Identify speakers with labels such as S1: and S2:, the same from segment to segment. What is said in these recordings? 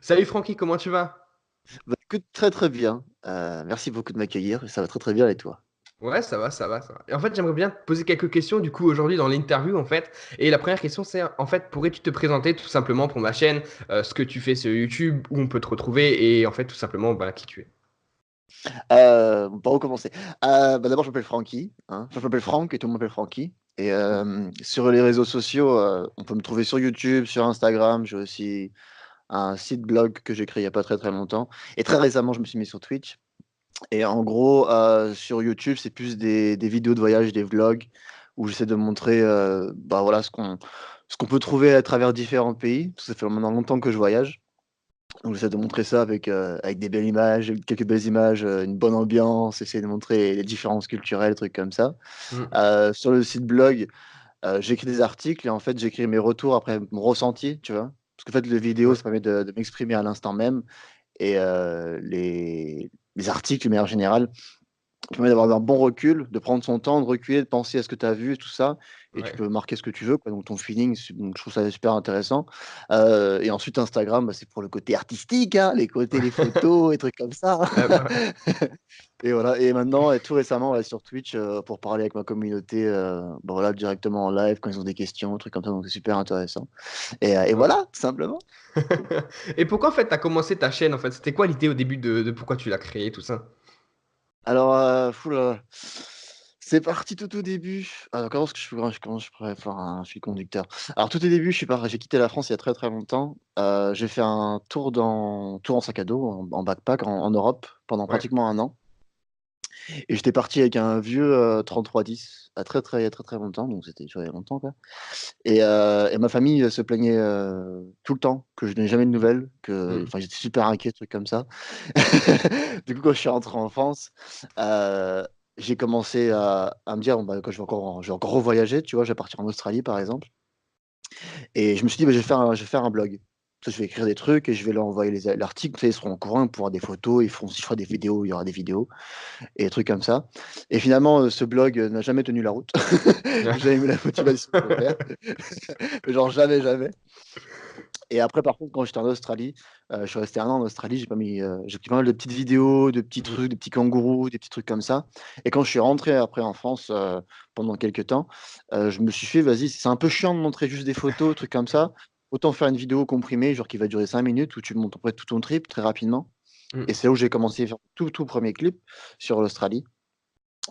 S1: Salut Francky, comment tu vas?
S2: Bah, écoute, très très bien. Merci beaucoup de m'accueillir. Ça va très très bien et toi?
S1: Ouais, ça va, ça va, ça va. Et en fait, j'aimerais bien te poser quelques questions du coup aujourd'hui dans l'interview en fait. Et la première question c'est en fait, pourrais-tu te présenter tout simplement pour ma chaîne, ce que tu fais sur YouTube, où on peut te retrouver et en fait tout simplement voilà, qui tu es.
S2: Par où commencer? Bah, d'abord, je m'appelle Francky, hein. Je m'appelle Franck et tout le monde m'appelle Francky. Et sur les réseaux sociaux, on peut me trouver sur YouTube, sur Instagram. J'ai aussi un site blog que j'ai créé il y a pas très très longtemps. Et très récemment, je me suis mis sur Twitch. Et en gros, sur YouTube, c'est plus des vidéos de voyage, des vlogs, où j'essaie de montrer bah, voilà, ce qu'on peut trouver à travers différents pays. Parce que ça fait maintenant longtemps que je voyage. Donc j'essaie de montrer ça avec des belles images, quelques belles images, une bonne ambiance, essayer de montrer les différences culturelles, trucs comme ça.
S1: Hmm.
S2: Sur le site blog, j'écris des articles et en fait, j'écris mes retours après mon ressenti, tu vois? Parce qu'en fait, les vidéos,
S1: Ouais.
S2: ça permet de m'exprimer à l'instant même et les articles, de manière générale, ça permet d'avoir un bon recul, de prendre son temps, de reculer, de penser à ce que tu as vu et tout ça et tu
S1: Ouais.
S2: peux marquer ce que tu veux, quoi, donc ton feeling, donc je trouve ça super intéressant, et ensuite Instagram, bah, c'est pour le côté artistique, hein, les photos, les trucs comme ça.
S1: Bah,
S2: Et voilà et maintenant et tout récemment, ouais, sur Twitch, pour parler avec ma communauté, bah, voilà, directement en live quand ils ont des questions, trucs comme ça, donc c'est super intéressant et
S1: ouais.
S2: voilà, tout simplement.
S1: Et pourquoi en fait tu as commencé ta chaîne en fait? C'était quoi l'idée au début de pourquoi tu l'as créée, tout ça?
S2: Alors, ouh là là, c'est parti tout au début. Alors comment je pourrais faire un fil conducteur? Alors tout au début, j'ai quitté la France il y a très, très longtemps. J'ai fait un tour en sac à dos, en backpack en Europe pendant
S1: Ouais.
S2: pratiquement un an et j'étais parti avec un vieux, 3310 à très, très il y a très, très longtemps, donc c'était il y a longtemps, quoi et ma famille, se plaignait, tout le temps que je n'ai jamais de nouvelles,
S1: Hmm.
S2: j'étais super inquiet, trucs comme ça. Du coup, quand je suis rentré en France, heu, j'ai commencé à me dire: «Bon, bah, quand je vais encore revoyager», tu vois? Je vais partir en Australie, par exemple et je me suis dit: «Bah, je vais faire un blog». Tu sais, je vais écrire des trucs et je vais leur envoyer l'article, tu sais, ils seront au courant, ils pourront des photos, ils feront si je ferai des vidéos, il y aura des vidéos et des trucs comme ça et finalement, ce blog, n'a jamais tenu la route. J'ai jamais eu la motivation de le faire. Genre jamais, jamais. Et après, par contre, quand j'étais en Australie, je suis resté un an en Australie, j'ai pris pas mal de petites vidéos, de petits
S1: Hmm.
S2: trucs, de petits kangourous, des petits trucs comme ça. Et quand je suis rentré après en France, pendant quelques temps, je me suis fait: «Vas-y, c'est un peu chiant de montrer juste des photos, trucs comme ça. Autant faire une vidéo comprimée, genre qui va durer 5 minutes, où tu montres après tout ton trip très rapidement». Et
S1: Hmm.
S2: c'est là où j'ai commencé à faire tout premier clip sur l'Australie.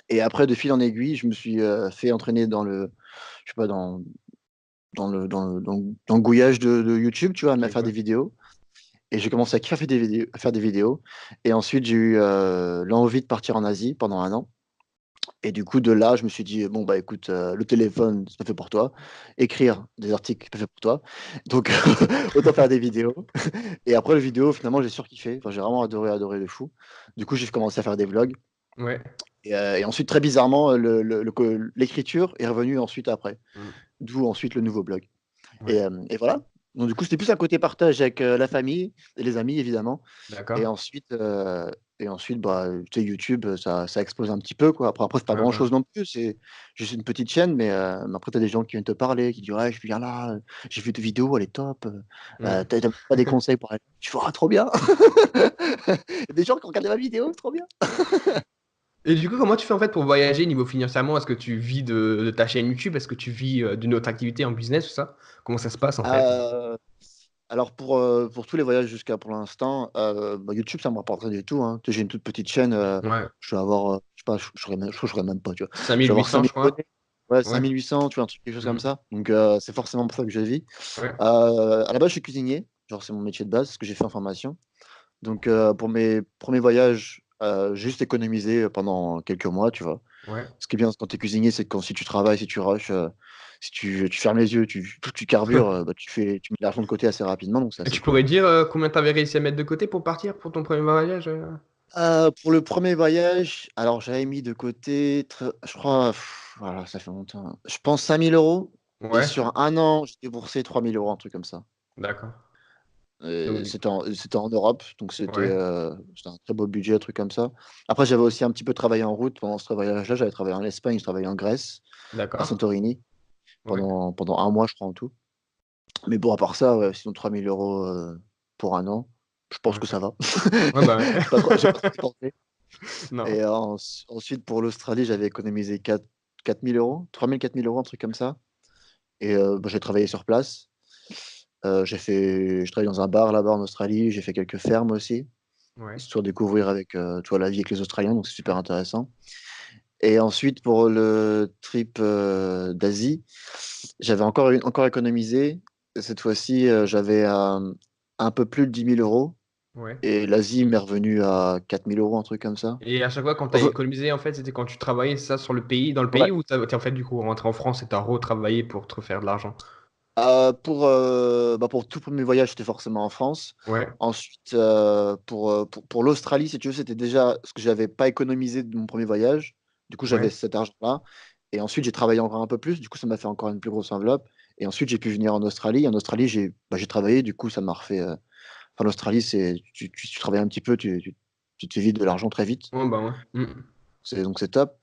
S2: Et après, de fil en aiguille, je me suis, fait entraîner je sais pas, dans le gouillage de YouTube, tu vois? À me
S1: Ok,
S2: faire des
S1: ouais.
S2: vidéos. Et j'ai commencé à faire des vidéos et ensuite j'ai eu, l'envie de partir en Asie pendant un an et du coup de là, je me suis dit: «Bon bah écoute, le téléphone, c'est pas fait pour toi. Écrire des articles, c'est pas fait pour toi. Donc autant faire des vidéos» et après les vidéos finalement j'ai surkiffé, j'ai vraiment adoré, adoré de fou. Du coup, j'ai commencé à faire des vlogs
S1: Ouais.
S2: et ensuite très bizarrement, l'écriture est revenue ensuite après.
S1: Hmm.
S2: D'où ensuite le nouveau blog.
S1: Ouais.
S2: Et voilà. Donc du coup, c'était plus un côté partage avec, la famille et les amis évidemment et
S1: D'accord.
S2: ensuite, bah, tu sais YouTube, ça explose un petit peu quoi. Après c'est pas
S1: Ouais,
S2: grand
S1: ouais.
S2: chose non plus, c'est juste une petite chaîne mais après tu as des gens qui viennent te parler, qui disent: «Ouais, je viens là, j'ai vu ta vidéo, elle est top,
S1: Hmm.
S2: tu pas des conseils pour elle?» Tu fais: «Ah trop bien!» Il y a des gens qui ont regardé ma vidéo, trop bien!
S1: Et du coup, comment tu fais en fait pour voyager niveau financièrement? Est-ce que tu vis de ta chaîne YouTube? Est-ce que tu vis d'une autre activité en business, tout ça? Comment ça se passe en fait?
S2: Heu, alors pour tous les voyages jusqu'à pour l'instant, bah, YouTube ça me rapporte rien du tout, hein. Tu sais, j'ai une toute petite chaîne,
S1: Ouais,
S2: je vais avoir, je sais pas, je crois que j'aurais même pas, tu vois? Je vais avoir
S1: 5800
S2: 5 000
S1: je crois.
S2: abonnés, ouais,
S1: Ouais.
S2: 5 800, tu vois? Un truc quelque chose comme
S1: Mmh.
S2: ça, donc c'est forcément pour ça que je vis.
S1: Ouais.
S2: À la base, je suis cuisinier, genre c'est mon métier de base, ce que j'ai fait en formation, donc pour mes premiers voyages, j'ai juste économisé, pendant quelques mois, tu vois?
S1: Ouais.
S2: Ce qui est bien quand tu es cuisinier, c'est que quand si tu travailles, si tu rushes, si tu fermes les yeux, tu carbures, bah, tu mets de l'argent de côté assez rapidement, donc c'est
S1: Et
S2: assez
S1: tu
S2: cool.
S1: pourrais dire, combien tu avais réussi à mettre de côté pour partir pour ton premier voyage?
S2: Pour le premier voyage, alors j'avais mis de côté je crois, voilà, ça fait longtemps. Je pense 5 000 € et
S1: Ouais,
S2: sur un an, j'ai déboursé 3 000 € un truc comme ça.
S1: d'accord.
S2: Et
S1: Donc du
S2: c'était en Europe, donc
S1: ouais,
S2: c'était un très beau budget, un truc comme ça. Après, j'avais aussi un petit peu travaillé en route pendant ce voyage-là. J'avais travaillé en Espagne, je travaillais en Grèce, à
S1: d'accord.
S2: Santorini,
S1: Ouais.
S2: pendant un mois, je crois, en tout. Mais bon, à part ça, ouais, sinon 3 000 € pour un an. Je pense
S1: Ouais.
S2: que ça va.
S1: Ouais, bah ouais.
S2: J'ai pas trop dépensé.
S1: Non.
S2: Et ensuite, pour l'Australie, j'avais économisé 4 000 euros, 3 000, 4 000 euros, un truc comme ça. Et bah, j'ai travaillé sur place. Je travaille dans un bar là-bas en Australie. J'ai fait quelques fermes aussi,
S1: Ouais.
S2: histoire de découvrir avec, tu vois, la vie avec les Australiens. Donc, c'est super intéressant. Et ensuite, pour le trip d'Asie, j'avais encore économisé. Cette fois-ci, j'avais un peu plus de 10 000 euros.
S1: Ouais.
S2: Et l'Asie m'est revenue à 4 000 euros, un truc comme ça.
S1: Et à chaque fois, quand tu as
S2: Enfin,
S1: économisé, en fait, c'était quand tu travaillais ça sur le pays, dans le
S2: ouais.
S1: pays, ou t'es en fait du coup rentré en France et t'as retravaillé pour te refaire de l'argent?
S2: Pour tout premier voyage, c'était forcément en France.
S1: Ouais.
S2: Ensuite, pour l'Australie, si tu veux, c'était déjà ce que j'avais pas économisé de mon premier voyage. Du coup, j'avais
S1: Ouais.
S2: cet argent-là. Et ensuite, j'ai travaillé encore un peu plus. Du coup, ça m'a fait encore une plus grosse enveloppe. Et ensuite, j'ai pu venir en Australie. En Australie, j'ai travaillé. Du coup, ça m'a refait. Enfin, l'Australie, c'est tu travailles un petit peu, tu te fais vite de l'argent très vite.
S1: Ouais, bah ouais.
S2: Donc, c'est top.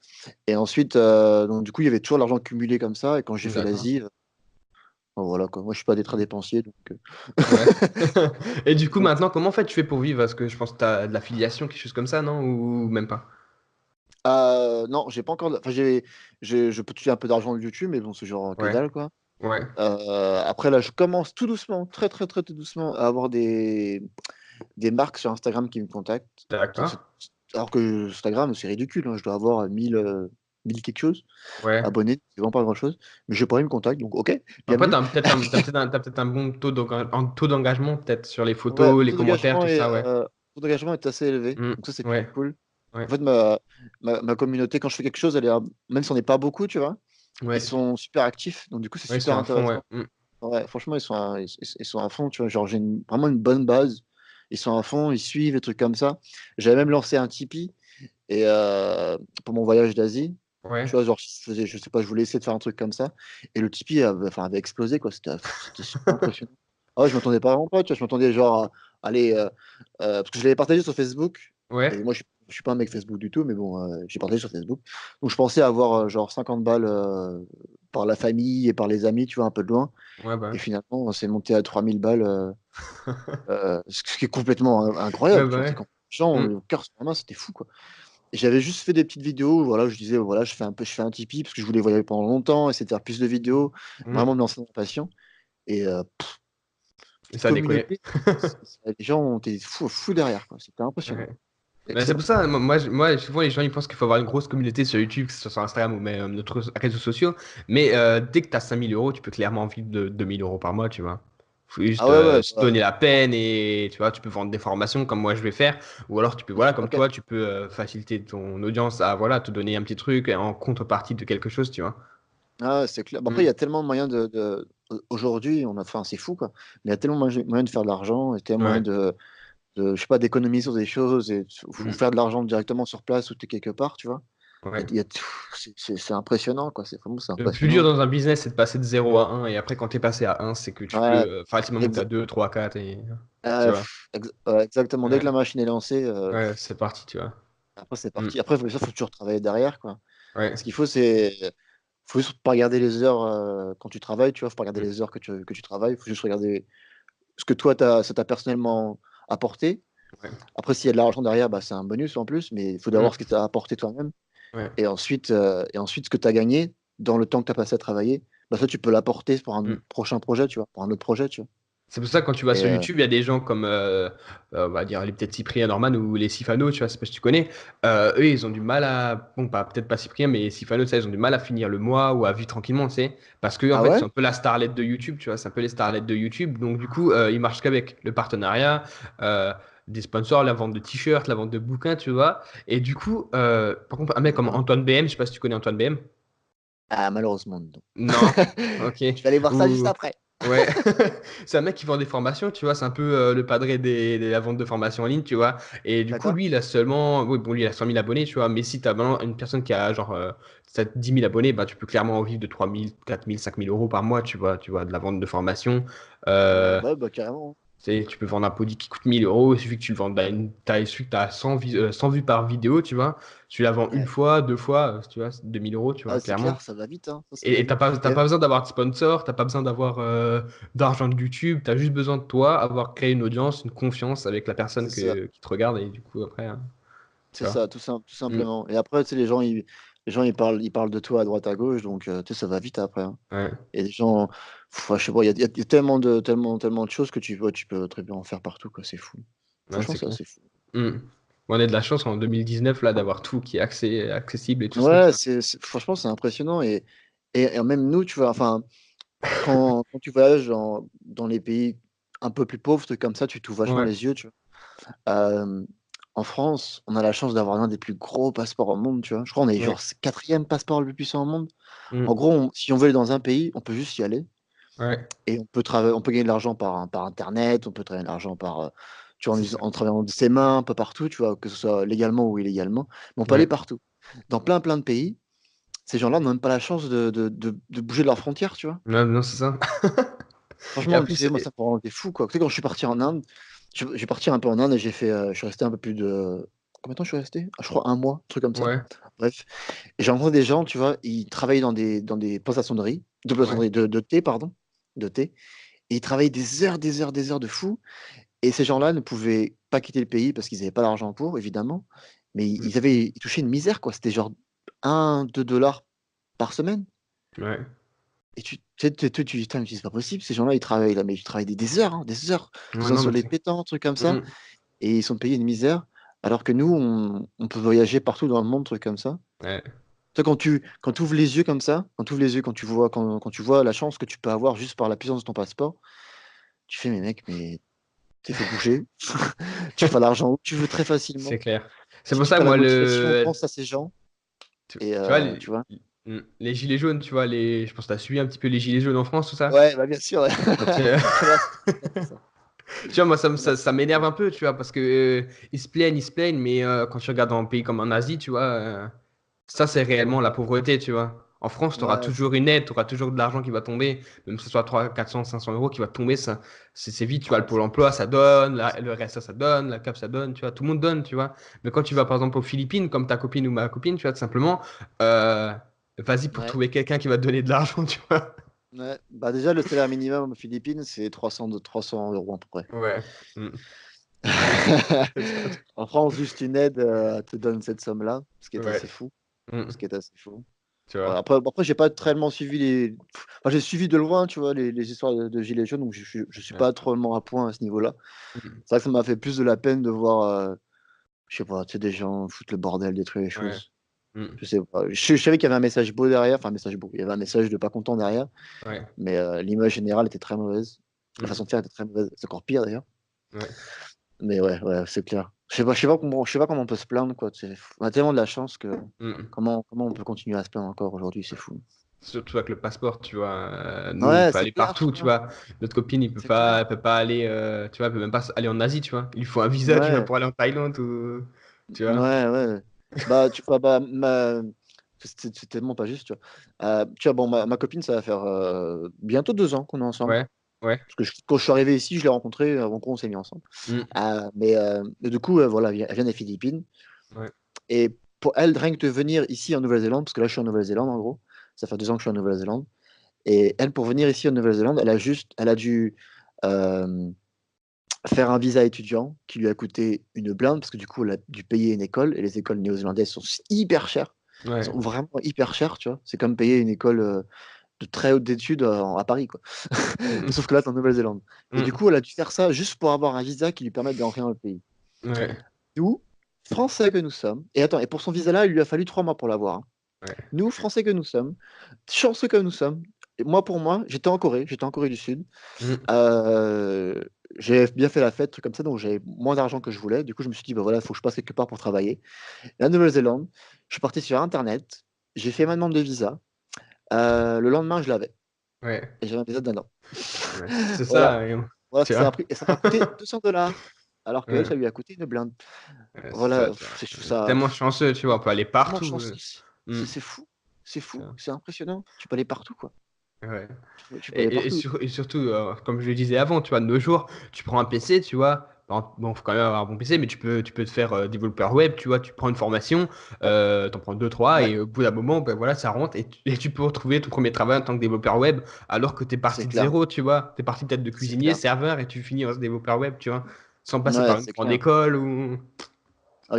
S2: Et ensuite, donc, du coup, il y avait toujours l'argent cumulé comme ça. Et quand j'ai fait
S1: D'accord.
S2: l'Asie, bon, voilà quoi. Moi, je suis pas des très dépensier.
S1: Ouais. Et du coup, maintenant, comment en fait tu fais pour vivre? Parce que je pense que tu as de l'affiliation, quelque chose comme ça, non? Ou même pas?
S2: Non, j'ai pas encore. Enfin, je peux toucher un peu d'argent de YouTube, mais bon, c'est genre que
S1: Ouais.
S2: dalle, quoi.
S1: Ouais.
S2: Après, là, je commence tout doucement, très, très, très, tout doucement, à avoir des marques sur Instagram qui me contactent.
S1: D'accord.
S2: Alors que Instagram, c'est ridicule, hein. Je dois avoir 1000 quelque chose
S1: Ouais.
S2: abonnés, c'est vraiment pas grand-chose. Mais je sais pas, ils me contactent, donc ok,
S1: Après,
S2: bienvenue.
S1: t'as peut-être un bon taux d'engagement, peut-être sur les
S2: Ouais,
S1: photos, les commentaires, tout ça, ouais.
S2: mon taux d'engagement est assez élevé,
S1: Mm.
S2: donc ça, c'est plutôt
S1: Ouais.
S2: cool.
S1: Ouais.
S2: En fait, ma communauté, quand je fais quelque chose, même si on n'est pas beaucoup, tu vois, ils
S1: Ouais.
S2: sont super actifs, donc du coup, c'est
S1: Ouais, ils
S2: super
S1: sont à fond, ouais.
S2: intéressant. Ouais, franchement, ils sont à fond, tu vois. Genre, vraiment une bonne base. Ils sont à fond, ils suivent, des trucs comme ça. J'avais même lancé un Tipeee et, pour mon voyage d'Asie. Tu
S1: Ouais.
S2: vois, genre, je sais pas, je voulais essayer de faire un truc comme ça. Et le Tipeee avait explosé, quoi. C'était super impressionnant. Ah ouais, je m'attendais pas vraiment pas, tu vois. Je m'attendais genre à aller. Parce que je l'avais partagé sur Facebook. Et
S1: Ouais.
S2: moi, je suis pas un mec Facebook du tout, mais bon, j'ai partagé sur Facebook. Donc, je pensais avoir genre 50 balles par la famille et par les amis, tu vois, un peu de loin.
S1: Ouais, bah.
S2: Et finalement, c'est monté à 3000 balles, ce qui est complètement
S1: Ouais,
S2: incroyable, tu
S1: bah
S2: vois. C'est
S1: ouais.
S2: quand les gens ont
S1: Mm.
S2: le cœur sur la main, c'était fou, quoi. Et j'avais juste fait des petites vidéos, voilà, je disais, voilà, je fais un Tipeee parce que je voulais voyager pendant longtemps, essayer de faire plus de vidéos,
S1: Mm.
S2: vraiment me lancer dans la passion. Et
S1: Et
S2: petite
S1: ça a déconné.
S2: communauté, les gens ont été fous derrière, quoi. C'était impressionnant.
S1: Ouais. Mais c'est
S2: Excellent.
S1: pour ça, souvent les gens ils pensent qu'il faut avoir une grosse communauté sur YouTube, que ce soit sur Instagram ou même d'autres réseaux sociaux. Mais dès que tu as 5 000 euros, tu peux clairement vivre de 2 000 euros par mois, tu vois. Faut juste
S2: Ah ouais, ouais,
S1: se donner la peine et tu vois, tu peux vendre des formations comme moi je vais faire. Ou alors tu peux, voilà, comme
S2: ok.
S1: toi, tu peux faciliter ton audience à voilà, te donner un petit truc en contrepartie de quelque chose, tu vois.
S2: Ah, c'est clair. Bon, après, il y
S1: Mm.
S2: a tellement de moyens aujourd'hui, enfin, c'est fou, quoi. Mais il y a tellement de moyens de faire de l'argent, et tellement
S1: Ouais.
S2: moyens je sais pas, d'économiser sur des choses, ou
S1: Mm.
S2: faire de l'argent directement sur place où tu es quelque part, tu vois.
S1: Ouais.
S2: Il y a c'est impressionnant, quoi. C'est
S1: Le plus dur
S2: impressionnant.
S1: dans un business, c'est de passer de 0 à 1. Et après, quand tu es passé à 1, c'est que tu peux
S2: Ouais,
S1: facilement monter
S2: exa-
S1: à 2, 3, 4. Et, tu vois.
S2: ouais, exactement. Dès que la
S1: Ouais.
S2: machine est lancée,
S1: Ouais, c'est parti, tu vois.
S2: après, c'est
S1: Mm.
S2: parti. Après, il faut toujours travailler derrière, quoi. Ce
S1: Ouais.
S2: qu'il faut, faut juste pas regarder les heures quand tu travailles, tu vois. Faut pas regarder
S1: Mm.
S2: les heures que tu travailles. Faut juste regarder ce que toi, ça t'a personnellement apporté.
S1: Ouais.
S2: Après, s'il y a de l'argent derrière, bah, c'est un bonus en plus, mais il faut d'abord ce
S1: Mm.
S2: que tu as apporté toi-même.
S1: Ouais.
S2: Et ensuite, ce que tu as gagné dans le temps que tu as passé à travailler, bah, ça, tu peux l'apporter pour un
S1: Mm.
S2: prochain projet, tu vois, pour un autre projet, tu vois.
S1: C'est pour ça que quand tu vas
S2: Et
S1: sur YouTube, il y a des gens comme, on va dire, les peut-être Cyprien Norman ou les Sifano, tu vois, c'est pas si tu connais. Eux, ils ont du mal à. Bon, peut-être pas Cyprien, mais Sifano, ça, ils ont du mal à finir le mois ou à vivre tranquillement, tu sais. Parce que, en
S2: ah
S1: fait,
S2: ouais?
S1: c'est un peu la starlet de YouTube, tu vois, c'est un peu les starlets de YouTube. Donc, du coup, ils marchent qu'avec le partenariat, euh, des sponsors, la vente de t-shirts, la vente de bouquins, tu vois. Et du coup, par contre, un mec comme
S2: D'accord.
S1: Antoine BM, je sais pas si tu connais Antoine BM.
S2: Ah, malheureusement, non.
S1: Non, ok.
S2: Je vais aller voir ça juste
S1: Ou
S2: après.
S1: ouais, c'est un mec qui vend des formations, tu vois, c'est un peu le padré de la vente de formations en ligne, tu vois. Et du coup,
S2: D'accord?
S1: lui, il a seulement, oui, bon, lui, il a 100 000 abonnés, tu vois. Mais si tu as vraiment une personne qui a genre 10 000 abonnés, bah, tu peux clairement en vivre de 3 000, 4 000, 5 000 euros par mois, tu vois, de la vente de formation. Euh,
S2: Ouais, bah carrément.
S1: Tu peux vendre un produit qui coûte 1 000 euros, il suffit que tu le vendes à t'as, il suffit que t'as 100 vues par vidéo, tu vois. Tu la vends une
S2: Ouais.
S1: fois, deux fois, tu vois, c'est 2 000 euros, tu vois,
S2: Ah, c'est clair,
S1: clairement.
S2: ça va vite, hein. Ça va
S1: Et
S2: vite.
S1: t'as pas besoin d'avoir de sponsor, t'as pas besoin d'avoir d'argent de YouTube, t'as juste besoin de toi, avoir créé une audience, une confiance avec la personne
S2: C'est ça.
S1: qui te regarde, et du coup, après, hein, tu
S2: C'est
S1: vois.
S2: ça, tout
S1: Mm.
S2: simplement. Et après, tu sais, les gens ils parlent de toi à droite à gauche, donc tu sais, ça va vite après, hein.
S1: Ouais,
S2: Et les gens, pff, ouais, je sais pas, il y a tellement de choses que tu peux très bien en faire partout, quoi. C'est fou.
S1: ouais,
S2: Franchement,
S1: c'est
S2: c'est
S1: clair.
S2: assez fou.
S1: Mm. On a de la chance en 2019 là d'avoir tout qui est accessible et tout ça, tu
S2: Ouais,
S1: vois.
S2: franchement, c'est impressionnant. Et même nous, tu vois, enfin, quand tu voyages dans les pays un peu plus pauvres, trucs comme ça, tu t'ouvres vachement
S1: Ouais.
S2: les yeux, tu vois. Euh, En France, on a la chance d'avoir l'un des plus gros passeports au monde, tu vois. Je crois qu'on est
S1: Ouais.
S2: genre quatrième passeport le plus puissant au monde. En
S1: Mm.
S2: gros, si on veut aller dans un pays, on peut juste y aller
S1: Ouais.
S2: et on peut gagner de l'argent par Internet, on peut travailler de l'argent tu vois,
S1: C'est ça.
S2: en travaillant de ses mains un peu partout, tu vois, que ce soit légalement ou illégalement. Mais on peut aller
S1: Ouais.
S2: partout. Dans plein de pays, ces gens-là n'ont même pas la chance de bouger de leurs frontières, tu vois.
S1: Ouais, non, c'est ça. Et en
S2: Franchement, tu sais,
S1: plus,
S2: moi, ça me rend des fou, quoi. Tu sais, quand je suis parti en Inde, j'ai parti un peu en Inde et je suis resté un peu plus de. Combien de temps je suis resté? Ah, je crois un mois, un truc comme ça.
S1: ouais.
S2: Bref. Et j'ai rencontré des gens, tu vois, ils travaillaient dans des plantations de riz,
S1: Ouais.
S2: de thé, pardon, de thé. Et ils travaillaient des heures de fou. Et ces gens-là ne pouvaient pas quitter le pays parce qu'ils n'avaient pas l'argent pour, évidemment. Mais
S1: Mm.
S2: ils touchaient une misère, quoi. C'était genre 1, 2 dollars par semaine.
S1: Ouais.
S2: Et tu sais, tu dis: «Putain, mais c'est pas possible, ces gens-là, ils travaillent là, mais ils travaillent des heures,
S1: Ouais,
S2: faisant
S1: non,
S2: sur
S1: mais
S2: les
S1: c'est.
S2: pétanques, trucs comme ça,
S1: Mm.
S2: et ils sont payés une misère, alors que nous, on peut voyager partout dans le monde, trucs comme ça.
S1: Ouais.
S2: Toi, quand tu ouvres les yeux comme ça, quand tu ouvres les yeux, quand tu vois la chance que tu peux avoir juste par la puissance de ton passeport, tu fais: «Mais mec, mais tu faut bouger, tu fais l'argent où tu veux très
S1: C'est
S2: facilement».
S1: clair. C'est
S2: Si
S1: pour
S2: tu
S1: ça,
S2: pas la
S1: moi,
S2: motivation, pense à ces gens
S1: tu vois,
S2: tu vois?
S1: les gilets jaunes, tu vois, je pense que tu as suivi un petit peu les gilets jaunes en France, tout ça.
S2: Ouais, bah, bien sûr, ouais.
S1: Euh,
S2: Il y en a c'est ça.
S1: Tu vois, moi,
S2: Il y en a
S1: ça m'énerve un peu, tu vois, parce que ils se plaignent, mais quand tu regardes dans un pays comme en Asie, tu vois, ça, c'est réellement la pauvreté, tu vois. En France, tu auras
S2: ouais,
S1: toujours une aide, tu auras toujours de l'argent qui va tomber, même que ce soit 300, 400, 500 euros qui va tomber, ça, c'est vite, tu vois, le Pôle emploi, ça donne, le RSA, ça donne, la CAF, ça donne, tu vois, tout le monde donne, tu vois. Mais quand tu vas, par exemple, aux Philippines, comme ta copine ou ma copine, tu vois, tout simplement, euh, vas-y pour
S2: ouais.
S1: trouver quelqu'un qui va te donner de l'argent, tu vois.
S2: Ouais, bah déjà le salaire minimum aux Philippines, c'est 300 € à peu près.
S1: Ouais. Mm.
S2: En France, juste une aide te donne cette somme-là, ce qui est
S1: Ouais.
S2: assez fou.
S1: Mm.
S2: Ce qui est assez fou.
S1: Tu
S2: Ouais,
S1: vois.
S2: après j'ai pas tellement suivi enfin, j'ai suivi de loin, tu vois, les histoires de gilets jaunes, donc je suis
S1: Ouais.
S2: pas trop à point à ce niveau-là.
S1: Mm.
S2: C'est vrai que ça m'a fait plus de la peine de voir, je sais pas, tu sais, des gens foutre le bordel, détruire les
S1: Ouais.
S2: choses.
S1: Mm.
S2: Je sais pas. Je savais qu'il y avait un message beau derrière, enfin un message beau. Il y avait un message de pas content derrière,
S1: Ouais.
S2: mais l'image générale était très mauvaise. La façon
S1: Mm.
S2: de faire était très mauvaise. C'est encore pire d'ailleurs.
S1: Ouais.
S2: Mais ouais, c'est clair. Je sais pas comment on peut se plaindre, quoi. On a tellement de la chance que
S1: Mm.
S2: comment on peut continuer à se plaindre encore aujourd'hui, c'est fou.
S1: Surtout avec le passeport, tu vois. Nous, on
S2: Ouais,
S1: peut
S2: c'est
S1: aller
S2: clair, tu
S1: partout, tu
S2: vois.
S1: vois. Notre copine,
S2: C'est clair.
S1: elle peut pas aller, tu vois, elle peut même pas aller en Asie, tu vois. Il faut un visa, tu vois,
S2: Ouais,
S1: pour aller en Thaïlande ou, tu vois.
S2: ouais. Bah, tu vois, bah, c'est tellement pas juste, tu vois. Tu vois, bon, ma copine, ça va faire bientôt 2 ans qu'on est ensemble.
S1: Ouais, ouais.
S2: Parce que quand je suis arrivé ici, je l'ai rencontrée avant qu'on s'est mis ensemble.
S1: Mm.
S2: Mais du coup, voilà, elle vient des Philippines.
S1: Ouais,
S2: Et pour elle, rien que de venir ici en Nouvelle-Zélande, parce que là, je suis en Nouvelle-Zélande, en gros. Ça fait 2 ans que je suis en Nouvelle-Zélande. Et elle, pour venir ici en Nouvelle-Zélande, elle a dû euh, faire un visa étudiant qui lui a coûté une blinde, parce que du coup, elle a dû payer une école. Et les écoles néo-zélandaises sont hyper chères. Elles
S1: ouais.
S2: sont vraiment hyper chères, tu vois. C'est comme payer une école de très haute études à Paris, quoi. Mais
S1: Mm.
S2: sauf que là, t'es en Nouvelle-Zélande. Et du
S1: Mm.
S2: coup, elle a dû faire ça juste pour avoir un visa qui lui permette d'entrer dans le pays.
S1: Ouais,
S2: Nous, Français que nous sommes, et attends, et pour son visa-là, il lui a fallu 3 mois pour l'avoir, hein.
S1: ouais.
S2: Nous, Français que nous sommes, chanceux que nous sommes, et moi pour moi, j'étais en Corée du Sud.
S1: Mm.
S2: Euh, j'ai bien fait la fête, truc comme ça, donc j'avais moins d'argent que je voulais. Du coup, je me suis dit, bah voilà, il faut que je passe quelque part pour travailler. La Nouvelle-Zélande, je suis parti sur Internet, j'ai fait ma demande de visa. Le lendemain, je l'avais.
S1: Ouais.
S2: Et j'avais un visa d'1 an.
S1: Ouais. C'est
S2: Voilà,
S1: ça,
S2: voilà ce
S1: tu
S2: que ça m'a
S1: vois.
S2: pris. Et ça m'a coûté 200 $, alors que elle,
S1: Ouais.
S2: ça lui a coûté une blinde.
S1: Ouais, c'est ça,
S2: Voilà,
S1: tu vois.
S2: je trouve ça
S1: Tellement chanceux, tu vois, on peut aller
S2: tellement de
S1: partout.
S2: chance.
S1: Mm.
S2: C'est fou,
S1: Tu vois.
S2: c'est impressionnant. Tu peux aller partout, quoi.
S1: Ouais.
S2: Tu peux aller partout.
S1: Et surtout, comme je le disais avant, tu vois, de nos jours, tu prends un PC, tu vois. Bon, faut quand même avoir un bon PC, mais tu peux te faire développeur web, tu vois. Tu prends une formation, t'en prends deux, trois,
S2: Ouais,
S1: et au bout d'un moment, ben voilà, ça rentre, et tu peux retrouver ton premier travail en tant que développeur web, alors que t'es
S2: c'est
S1: parti de
S2: clair.
S1: zéro, tu vois. T'es parti peut-être de
S2: C'est
S1: cuisinier,
S2: clair.
S1: serveur, et tu finis en développeur web, tu vois. Sans passer
S2: Ouais,
S1: par une
S2: c'est
S1: grande
S2: clair.
S1: école ou.
S2: Ah,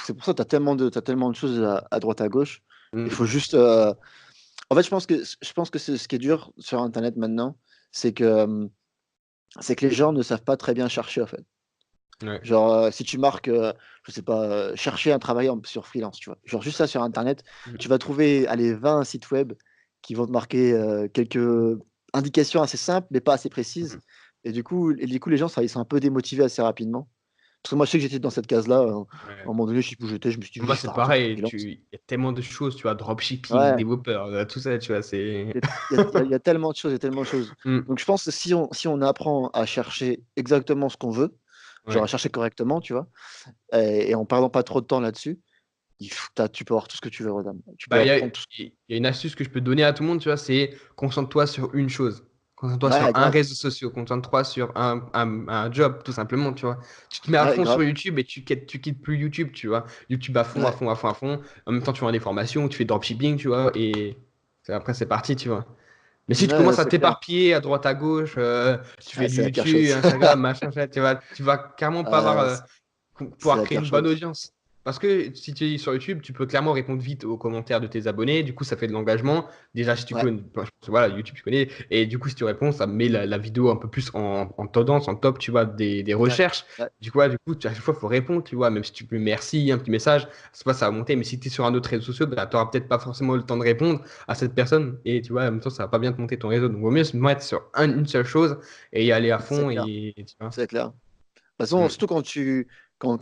S2: c'est pour ça que t'as tellement de choses à droite à gauche. Il faut
S1: Mm.
S2: juste. En fait, je pense que ce qui est dur sur Internet maintenant, c'est que, c'est que les gens ne savent pas très bien chercher, en fait.
S1: Ouais.
S2: Genre, si tu marques, je sais pas, chercher un travail sur freelance, tu vois? Genre juste ça sur internet, tu
S1: Mm.
S2: vas trouver, allez, 20 sites web qui vont te marquer, quelques indications assez simples, mais pas assez précises.
S1: Mm.
S2: Et du coup, les gens, ça ils sont un peu démotivés assez rapidement. Parce que moi, je sais que j'étais dans cette case-là, à un
S1: Ouais.
S2: moment donné, je sais plus où j'étais, je me suis dit:
S1: Moi,
S2: «Vas-y, je vais
S1: c'est
S2: faire un truc en
S1: pareil.
S2: freelance».
S1: Il y a tellement de choses, tu vois, dropshipping,
S2: Ouais,
S1: développeur, tout ça, tu vois, c'est.
S2: il y a tellement de choses, il y a tellement de choses.
S1: Mm.
S2: Donc je pense que si on apprend à chercher exactement ce qu'on veut, genre à
S1: Ouais.
S2: chercher correctement, tu vois? Et en perdant pas trop de temps là-dessus, tu peux avoir tout ce que tu veux, Rodam. Tu peux
S1: Bah,
S2: apprendre tout ce
S1: il y a une astuce que je peux donner à tout le monde, tu vois, c'est concentre-toi sur une chose. Concentre-toi sur
S2: ouais,
S1: un
S2: grave.
S1: réseau social, concentre-toi sur un job, tout simplement, tu vois. Tu te mets à
S2: Ouais,
S1: fond sur
S2: grave.
S1: YouTube et tu quittes plus YouTube, tu vois. YouTube à fond, à
S2: Ouais.
S1: fond, à fond, à fond. En même temps, tu vends des formations, tu fais dropshipping, tu vois, et après, c'est parti, tu vois. Mais si tu
S2: Ouais,
S1: commences à
S2: c'est clair.
S1: t'éparpiller à droite, à gauche, tu fais
S2: Ah,
S1: du
S2: c'est la pire
S1: YouTube,
S2: chose.
S1: Instagram, machin, ça, tu vas carrément pas avoir,
S2: Ah, c'est
S1: pouvoir
S2: la
S1: créer
S2: pire
S1: une bonne
S2: chose.
S1: audience. Parce que si tu es sur YouTube, tu peux clairement répondre vite aux commentaires de tes abonnés. Du coup, ça fait de l'engagement. Déjà, si tu
S2: Ouais,
S1: connais, bon, voilà, YouTube, tu connais. Et du coup, si tu réponds, ça met la vidéo un peu plus en tendance, en top, tu vois, des
S2: ouais,
S1: recherches.
S2: ouais,
S1: Du coup, à chaque fois, il faut répondre, tu vois. Même si tu peux merci, un petit message, c'est pas ça va monter. Mais si tu es sur un autre réseau social, bah, tu n'auras peut-être pas forcément le temps de répondre à cette personne. Et tu vois, en même temps, ça va pas bien te monter ton réseau. Donc, vaut mieux se mettre sur une seule chose et y aller à
S2: c'est
S1: fond.
S2: clair,
S1: Et tu vois.
S2: c'est clair. De toute façon,
S1: Mm.
S2: surtout quand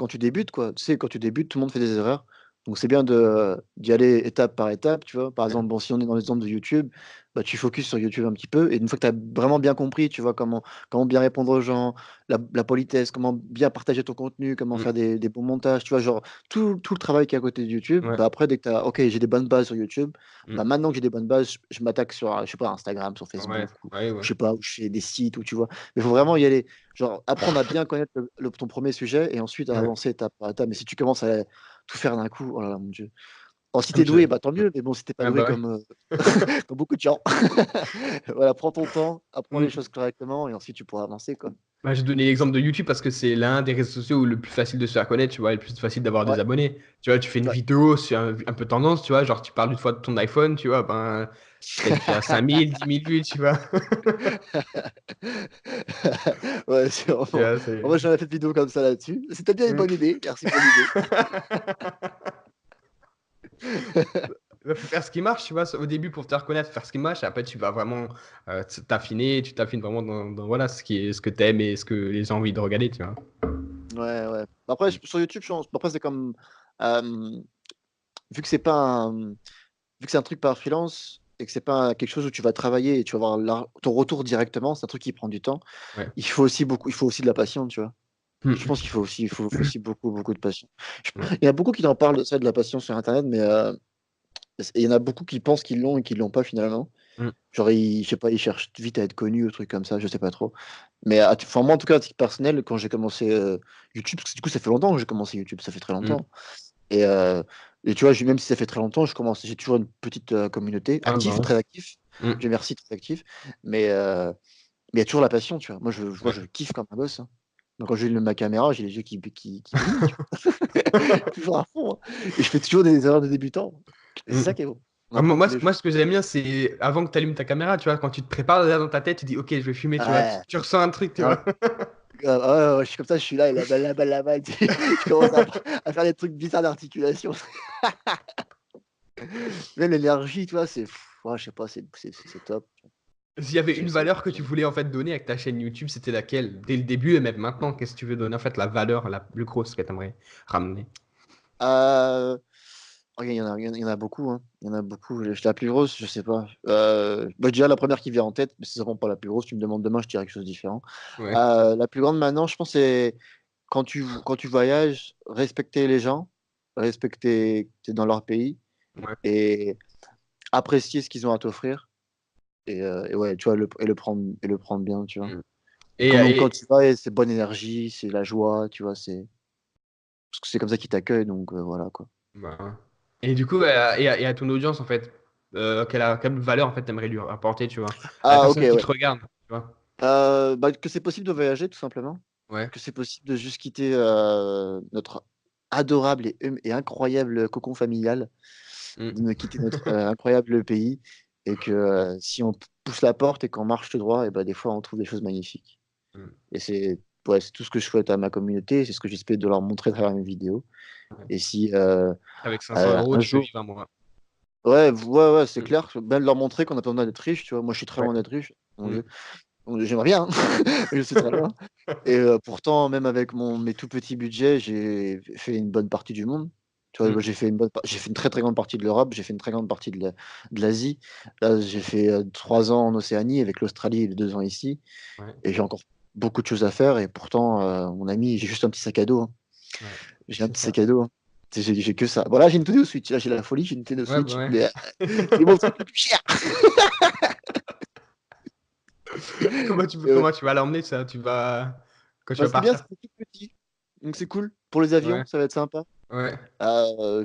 S2: tu débutes, quoi. Tu sais, quand tu débutes, tout le monde fait des erreurs. Donc c'est bien d'y aller étape par étape, tu vois. Par exemple, bon, si on est dans l'exemple de YouTube, bah, tu focuses sur YouTube un petit peu. Et une fois que tu as vraiment bien compris, tu vois, comment bien répondre aux gens, la politesse, comment bien partager ton contenu, comment
S1: Mm.
S2: faire des bons montages, tu vois, genre tout le travail qui est à côté de YouTube,
S1: Ouais.
S2: bah après, dès que tu as, OK, j'ai des bonnes bases sur YouTube, bah
S1: Mm.
S2: maintenant que j'ai des bonnes bases, je m'attaque sur, je sais pas, Instagram, sur
S1: Ouais.
S2: Facebook, ou
S1: Ouais, ouais.
S2: je sais pas, où je fais des sites, ou tu vois. Mais il faut vraiment y aller. Genre, apprendre à bien connaître ton premier sujet et ensuite à
S1: Ouais.
S2: avancer étape par étape. Mais si tu commences à tout faire d'un coup, oh là là, mon Dieu. Alors, si
S1: Comme
S2: t'es
S1: tu-
S2: doué, bah tant mieux. Mais bon, si t'es pas
S1: Ouais,
S2: doué
S1: bah ouais.
S2: comme, comme beaucoup de gens, voilà, prends ton temps, apprends les choses
S1: Mm.
S2: correctement et ensuite tu pourras avancer, quoi.
S1: Bah, j'ai donné l'exemple de YouTube parce que c'est l'un des réseaux sociaux où le plus facile de se faire connaître, tu vois, et le plus facile d'avoir des
S2: Ouais,
S1: abonnés. Tu vois, tu fais une
S2: ouais.
S1: vidéo sur un peu tendance, tu vois, genre tu parles une fois de ton iPhone, tu vois, ben peut-être tu as 5000, 10 000 vues, tu vois.
S2: Ouais, c'est
S1: Tu
S2: vraiment.
S1: vois,
S2: Bon, moi,
S1: c'est.
S2: j'en ai fait une vidéo comme ça là-dessus. C'était bien une
S1: Mm.
S2: bonne idée. Merci pour l'idée.
S1: Il faut faire ce qui marche, tu vois, au début pour te reconnaître, faire ce qui marche, et après tu vas vraiment t'affiner, tu t'affines vraiment voilà, ce que t'aimes et ce que les gens ont envie de regarder, tu vois.
S2: Ouais, ouais. Après, sur YouTube, je pense. Après, c'est comme. euh, vu que c'est pas un, vu que c'est un truc par freelance et que c'est pas quelque chose où tu vas travailler et tu vas avoir ton retour directement, c'est un truc qui prend du temps.
S1: Ouais.
S2: Il faut aussi de la patience, tu vois. Je
S1: Mm.
S2: pense faut aussi beaucoup, beaucoup de patience.
S1: Ouais.
S2: Il y en a beaucoup qui en parlent de ça, de la patience sur Internet, mais il y en a beaucoup qui pensent qu'ils l'ont et qui l'ont pas finalement.
S1: Mm.
S2: Genre, je sais pas, ils cherchent vite à être connus ou trucs comme ça, je sais pas trop. Mais enfin, moi, en tout cas, à titre personnel, quand j'ai commencé YouTube, parce que du coup, ça fait longtemps que j'ai commencé YouTube, ça fait très
S1: Mm.
S2: longtemps. Et, euh, et tu vois, même si ça fait très longtemps, j'ai toujours une petite communauté,
S1: Ah, bah,
S2: actif,
S1: ouais.
S2: très actif.
S1: Mm.
S2: Dieu merci, très actif. Mais il y a toujours la passion, tu vois. Moi,
S1: Ouais.
S2: je kiffe comme un gosse, hein. Donc, quand j'allume ma caméra, j'ai les yeux qui brillent, tu vois. Toujours à fond, hein. Et je fais toujours des erreurs de débutant. Et c'est
S1: Mm.
S2: ça qui est beau. On
S1: Ah,
S2: apprend tous les
S1: moi,
S2: jours.
S1: ce que j'aime bien, c'est avant que tu allumes ta caméra, tu vois, quand tu te prépares déjà dans ta tête, tu dis, ok, je vais filmer, tu vois,
S2: Ouais,
S1: tu ressens un truc, tu
S2: grave.
S1: vois.
S2: Grave. Ah ouais, ouais, je suis comme ça, je suis là, et la balle. Je commence à faire des trucs bizarres d'articulation. Même l'énergie, tu vois, ouais, je sais pas, c'est top.
S1: S'il y avait
S2: Je
S1: une
S2: sais.
S1: valeur que tu voulais en fait donner avec ta chaîne YouTube, c'était laquelle? Dès le début et même maintenant, qu'est-ce que tu veux donner en fait la valeur la plus grosse que tu aimerais ramener?
S2: Euh, oh, il y en a beaucoup, hein. Il y en a beaucoup. La plus grosse, je sais pas. Bah, déjà, la première qui vient en tête, mais c'est vraiment pas la plus grosse. Tu me demandes demain, je dirais quelque chose de différent.
S1: Ouais,
S2: La plus grande maintenant, je pense, c'est quand tu voyages, respecter les gens, respecter t'es dans leur pays
S1: ouais,
S2: et apprécier ce qu'ils ont à t'offrir. Et ouais, tu vois, et le prendre bien, tu vois.
S1: Mm.
S2: Et
S1: Et,
S2: quand
S1: et,
S2: tu vas, et c'est bonne énergie, c'est la joie, tu vois, parce que c'est comme ça qu'ils t'accueillent, donc voilà, quoi.
S1: bah, et du coup, et à ton audience, en fait, quelle valeur, en fait, t'aimerais lui apporter, tu vois, à la
S2: Ah, ok,
S1: personne qui te
S2: ouais.
S1: regarde, tu vois.
S2: Bah, que c'est possible de voyager, tout simplement.
S1: Ouais.
S2: Que c'est possible de juste quitter notre adorable et incroyable cocon familial, de
S1: Mm.
S2: me quitter notre incroyable pays, et que si on pousse la porte et qu'on marche tout droit, et ben des fois on trouve des choses magnifiques.
S1: Mm.
S2: Et c'est tout ce que je souhaite à ma communauté, c'est ce que j'espère de leur montrer à travers mes vidéos.
S1: Ouais.
S2: Et si
S1: Avec 500 euros,
S2: un
S1: tu peux
S2: jour,
S1: vivre un mois.
S2: ouais, ouais, ouais, c'est
S1: Mm.
S2: clair, bien de leur montrer qu'on a pas besoin d'être riche, tu vois. Moi, je suis très
S1: Ouais.
S2: loin d'être riche, mon
S1: Mm.
S2: Dieu. J'aimerais bien, hein, mais je suis très loin. Et pourtant, même avec mes tout petits budgets, j'ai fait une bonne partie du monde. Tu vois,
S1: Mm.
S2: j'ai fait une très, très grande partie de l'Europe, j'ai fait une très grande partie de l'Asie. Là, j'ai fait 3 ans en Océanie avec l'Australie et les 2 ans ici.
S1: Ouais.
S2: Et j'ai encore beaucoup de choses à faire. Et pourtant, mon ami, j'ai juste un petit sac à dos, hein.
S1: Ouais.
S2: J'ai un
S1: C'est
S2: petit
S1: ça.
S2: sac à dos, hein. J'ai que ça. Voilà, j'ai une Nintendo Switch. Là, j'ai la folie, j'ai une Nintendo
S1: Ouais, bah
S2: Switch.
S1: ouais.
S2: Mais c'est mon truc le plus cher.
S1: Comment tu,
S2: Et ouais.
S1: comment tu vas l'emmener, ça? Quand tu
S2: Bah,
S1: vas
S2: ce qui est bien,
S1: partir?
S2: c'est que c'est tout petit. Donc c'est cool. Pour les avions,
S1: Ouais.
S2: ça va être sympa.
S1: Ouais.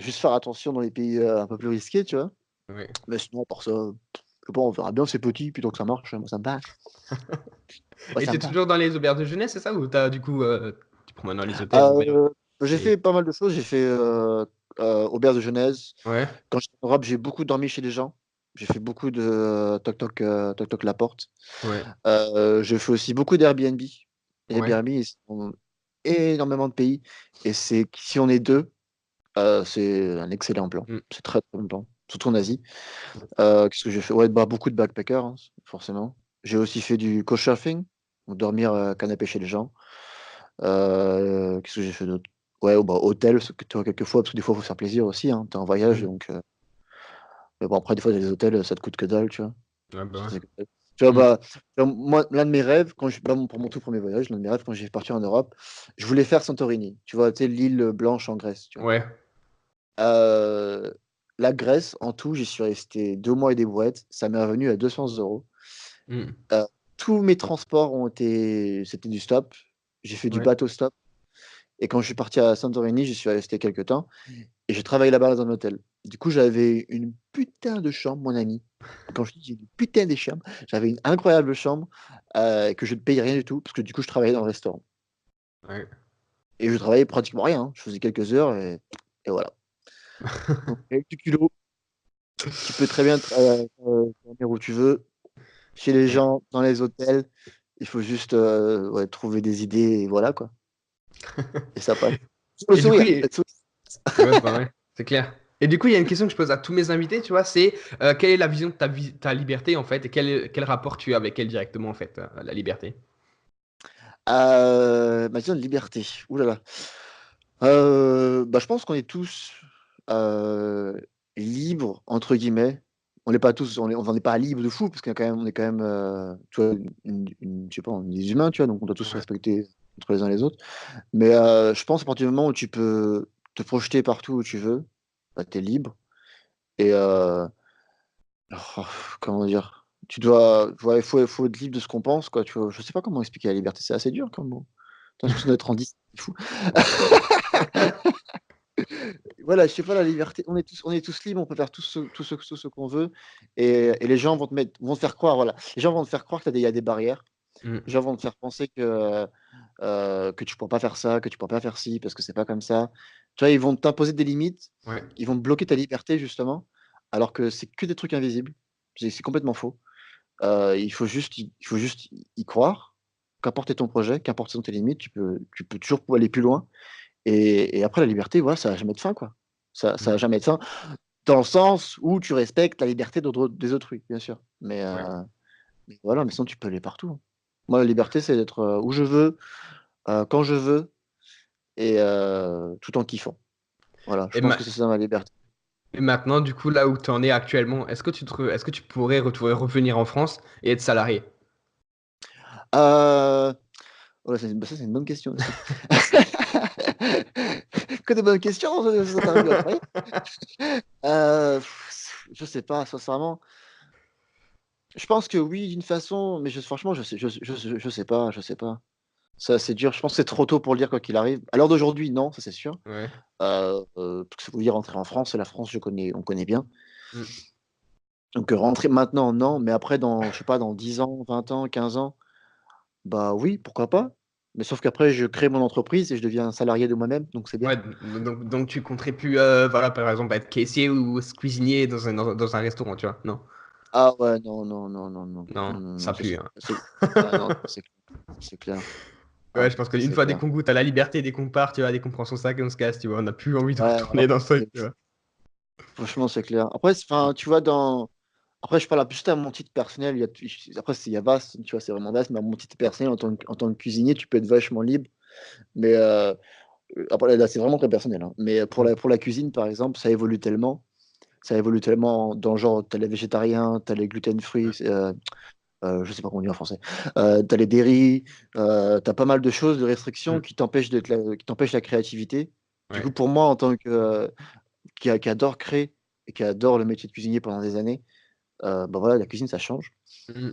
S2: Juste faire attention dans les pays un peu plus risqués, tu vois.
S1: Ouais.
S2: Mais sinon, à part ça, je sais pas, on verra bien, c'est petit, puis tant que ça marche, moi ça me va. Moi
S1: Et
S2: ça
S1: t'es
S2: me va.
S1: toujours dans les auberges de jeunesse, c'est ça? Ou t'as du coup, tu prends maintenant les hôtels ou bien
S2: Euh, j'ai
S1: les...
S2: fait pas mal de choses. J'ai fait auberge de jeunesse.
S1: Ouais,
S2: Quand j'étais en Europe, j'ai beaucoup dormi chez les gens. J'ai fait beaucoup de toc toc la porte.
S1: ouais,
S2: J'ai fait aussi beaucoup d'Airbnb.
S1: ouais.
S2: Airbnb, ils sont énormément de pays. Et c'est si on est deux, c'est un excellent plan.
S1: Mm.
S2: C'est très très bon plan. Surtout en Asie. Qu'est-ce que j'ai fait? Ouais, bah, beaucoup de backpackers, hein, forcément. J'ai aussi fait du couchsurfing, donc dormir canapé chez les gens. Qu'est-ce que j'ai fait d'autre? Ouais, bah, hôtel, ce que tu vois quelquefois, parce que des fois, il faut se faire plaisir aussi, hein. Tu es en voyage,
S1: Mm.
S2: donc mais bon, après, des fois, les hôtels, ça te coûte que dalle, tu vois?
S1: Ouais, bah
S2: Ça
S1: ouais.
S2: te coûte que dalle. Tu vois,
S1: Mm.
S2: bah, tu vois, moi, l'un de mes rêves, pour mon tout premier voyage, l'un de mes rêves quand j'ai parti en Europe, je voulais faire Santorini. Tu vois, tu sais, l'île blanche en Grèce, tu vois?
S1: Ouais.
S2: Heu, la Grèce, en tout, j'y suis resté 2 mois et des brouettes. Ça m'est revenu à 200 €.
S1: Mm.
S2: Heu, tous mes transports c'était du stop. J'ai fait du
S1: Ouais.
S2: bateau stop, et quand je suis parti à Santorini, j'y suis resté quelque temps et j'ai travaillé là-bas dans un hôtel. Du coup, j'avais une putain de chambre, mon ami. Quand je te dis une putain de chambre, j'avais une incroyable chambre, que je ne payais rien du tout parce que du coup, je travaillais dans le restaurant
S1: Ouais.
S2: et je travaillais pratiquement rien, hein. Je faisais quelques heures et voilà. Donc avec du culot, tu peux très bien dormir où tu veux, chez les
S1: Ouais.
S2: gens, dans les hôtels. Il faut juste, ouais, trouver des idées et voilà, quoi. Et ça passe. Faut le
S1: Et du coup,
S2: sourire, être
S1: ouais, bah ouais, c'est clair. Et du coup, il y a une question que je pose à tous mes invités, tu vois, c'est quelle est la vision de ta liberté, en fait, et quel rapport tu as avec elle directement, en fait, la liberté?
S2: Ma vision de liberté. Ouh là là. Bah, je pense qu'on est tous, heu, «libres» entre guillemets. On n'est pas tous on n'en est pas libre de fou parce on est quand même, tu vois, je sais pas, on est des humains, tu vois? Donc on doit tous se
S1: Ouais.
S2: respecter entre les uns les autres. Mais, je pense à partir du moment où tu peux te projeter partout où tu veux, bah, tu es libre. Et oh, comment dire? Tu dois Ouais, il faut être libre de ce qu'on pense, quoi, tu vois? Je sais pas comment expliquer la liberté, c'est assez dur comme mot. J'ai l'impression d'être en 10, c'est fou. Voilà, je sais pas, la liberté, on est tous libres, on peut faire tout ce qu'on veut, et les gens vont te faire croire, voilà, les gens vont te faire croire qu'il y a des barrières. Les
S1: Mm.
S2: gens vont te faire penser que tu pourras pas faire ça, que tu pourras pas faire ci, parce que c'est pas comme ça. Tu vois, ils vont t'imposer des limites,
S1: Ouais.
S2: ils vont bloquer ta liberté justement, alors que c'est que des trucs invisibles. C'est complètement faux. Il faut juste y croire, qu'importe ton projet, qu'importe sont tes limites, tu peux toujours aller plus loin, et après la liberté, voilà, ça va jamais de fin, quoi. Ça va
S1: Mm.
S2: jamais de fin, dans le sens où tu respectes la liberté des autrui, bien sûr.
S1: Ouais.
S2: Mais voilà, mais sinon tu peux aller partout, hein. Moi, la liberté, c'est d'être, où je veux, quand je veux, et tout en kiffant. Voilà, je
S1: Et,
S2: pense que c'est ça ma liberté.
S1: et maintenant, du coup, là où tu en es actuellement, est-ce que tu pourrais revenir en France et être salarié?
S2: Heu, ouais, ça, c'est une bonne question aussi. Que de bonnes questions dans cette interview, incroyable. Je sais pas, sincèrement. Je pense que oui, d'une façon, mais franchement, je sais pas, je sais pas. Ça, c'est dur. Je pense que c'est trop tôt pour le dire quoi qu'il arrive. À l'heure d'aujourd'hui, non, ça c'est sûr.
S1: Ouais.
S2: Parce qu'il faut dire rentrer en France, et la France, on connaît bien.
S1: Mm.
S2: Donc rentrer maintenant, non, mais après, je sais pas, dans 10 ans, 20 ans, 15 ans, bah oui, pourquoi pas. Mais sauf qu'après, je crée mon entreprise et je deviens un salarié de moi-même, donc c'est bien.
S1: Ouais, donc tu compterais plus, voilà, par exemple, être caissier ou cuisinier dans un restaurant, tu vois? Non,
S2: Ah ouais, non, non, non, non, non,
S1: non,
S2: non, non, non,
S1: ça
S2: ça
S1: pue, hein.
S2: ah non, c'est clair.
S1: Ouais,
S2: Ah,
S1: je pense qu'une
S2: c'est
S1: fois dès
S2: clair.
S1: qu'on goûte à la liberté, dès qu'on part, tu vois, dès qu'on prend son sac et on se casse, tu vois, on n'a plus envie de
S2: Ouais, ouais,
S1: retourner dans ce truc,
S2: c'est-
S1: tu vois.
S2: franchement, c'est clair. Après, enfin, tu vois, après, je parle juste à mon titre personnel. Après, il y a vaste, tu vois, c'est vraiment vaste, mais à mon titre personnel, en tant que cuisinier, tu peux être vachement libre. Mais après, là, c'est vraiment très personnel, hein. Mais
S1: Mm.
S2: pour la cuisine, par exemple, ça évolue tellement. Ça évolue tellement dans le genre, t'as les végétariens, t'as les gluten-free, je sais pas comment on dit en français. T'as les dairies, t'as pas mal de choses, de restrictions
S1: Mm.
S2: qui t'empêchent la créativité. Du coup,
S1: Ouais.
S2: pour moi, en tant que qui adore créer et qui adore le métier de cuisinier pendant des années, bah voilà, la cuisine, ça change.
S1: Mm.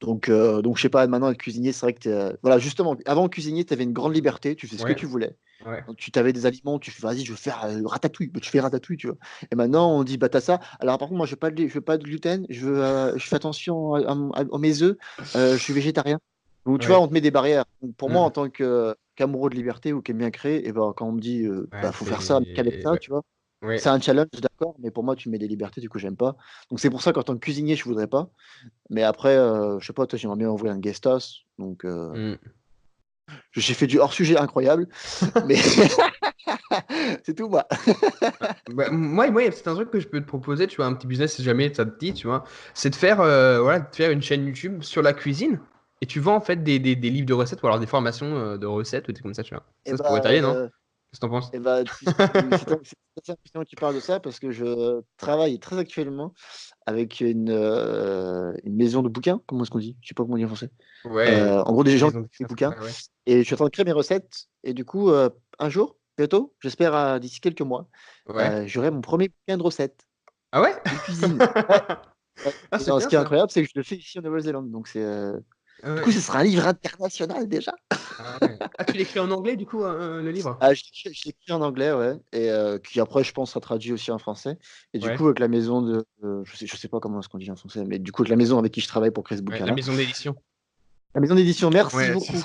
S2: Donc je sais pas, maintenant, être cuisinier, c'est vrai que voilà, justement, avant cuisinier, tu avais une grande liberté, tu fais ce que
S1: Ouais.
S2: tu voulais.
S1: Ouais.
S2: Donc, tu t'avais des aliments, tu fais, vas-y, je veux faire ratatouille. Bah, tu fais ratatouille, tu vois. Et maintenant, on dit, bah, t'as ça. Alors, par contre, moi, je veux pas de gluten, je fais attention à mes œufs, je suis végétarien. Donc, tu vois,
S1: Ouais.
S2: on te met des barrières. Donc, pour moi,
S1: Mm.
S2: en tant qu'amoureux de liberté ou qui aime bien créer, et ben, quand on me dit,
S1: Ouais,
S2: bah, faut faire ça, mais qu'avec
S1: c'est.
S2: ça,
S1: Ouais.
S2: tu vois. C'est
S1: Ouais.
S2: un challenge, d'accord, mais pour moi, tu mets des libertés, du coup, j'aime pas. Donc, c'est pour ça qu'en tant que cuisinier, je voudrais pas. Mais après, je sais pas, toi, j'aimerais bien ouvrir un guest house. Donc,
S1: Mm.
S2: j'ai fait du hors-sujet incroyable, mais c'est tout, moi.
S1: Bah, moi, c'est un truc que je peux te proposer, tu vois, un petit business si jamais ça te dit, tu vois, c'est de faire, voilà, de faire une chaîne YouTube sur la cuisine et tu vends en fait des livres de recettes ou alors des formations de recettes ou des trucs comme ça, tu vois.
S2: Et
S1: Ça pourrait
S2: bah,
S1: t'aller, non? Qu'est-ce que t'en penses?
S2: et bah, c'est assez impressionnant que tu parles de ça parce que je travaille très actuellement avec une maison de bouquins, comment est-ce qu'on dit? Je sais pas comment on dit en français.
S1: Ouais,
S2: En gros, des gens qui
S1: maison
S2: font des
S1: d'édition.
S2: bouquins.
S1: Ouais, ouais.
S2: Et je suis en train de créer mes recettes. Et du coup, un jour, bientôt, j'espère d'ici quelques mois,
S1: Ouais.
S2: j'aurai mon premier bouquin de recettes
S1: Ah ouais?
S2: de cuisine. Ouais, ouais.
S1: Ah,
S2: Et
S1: c'est
S2: non, ce
S1: bien
S2: qui est
S1: ça.
S2: incroyable, c'est que je le fais ici en Nouvelle-Zélande. Donc,
S1: Ah
S2: du coup,
S1: ouais.
S2: ce sera un livre international déjà.
S1: Ah ouais. Ah, tu l'écris en anglais du coup, le livre?
S2: Je l'écris en anglais, ouais, et qui après, je pense, sera traduit aussi en français. Et du
S1: Ouais.
S2: coup, avec la maison je sais pas comment est-ce qu'on dit en français, mais du coup, avec la maison avec qui je travaille pour créer ce
S1: Ouais, la
S2: bouquin-là.
S1: maison d'édition.
S2: La maison d'édition, merci
S1: Ouais,
S2: beaucoup.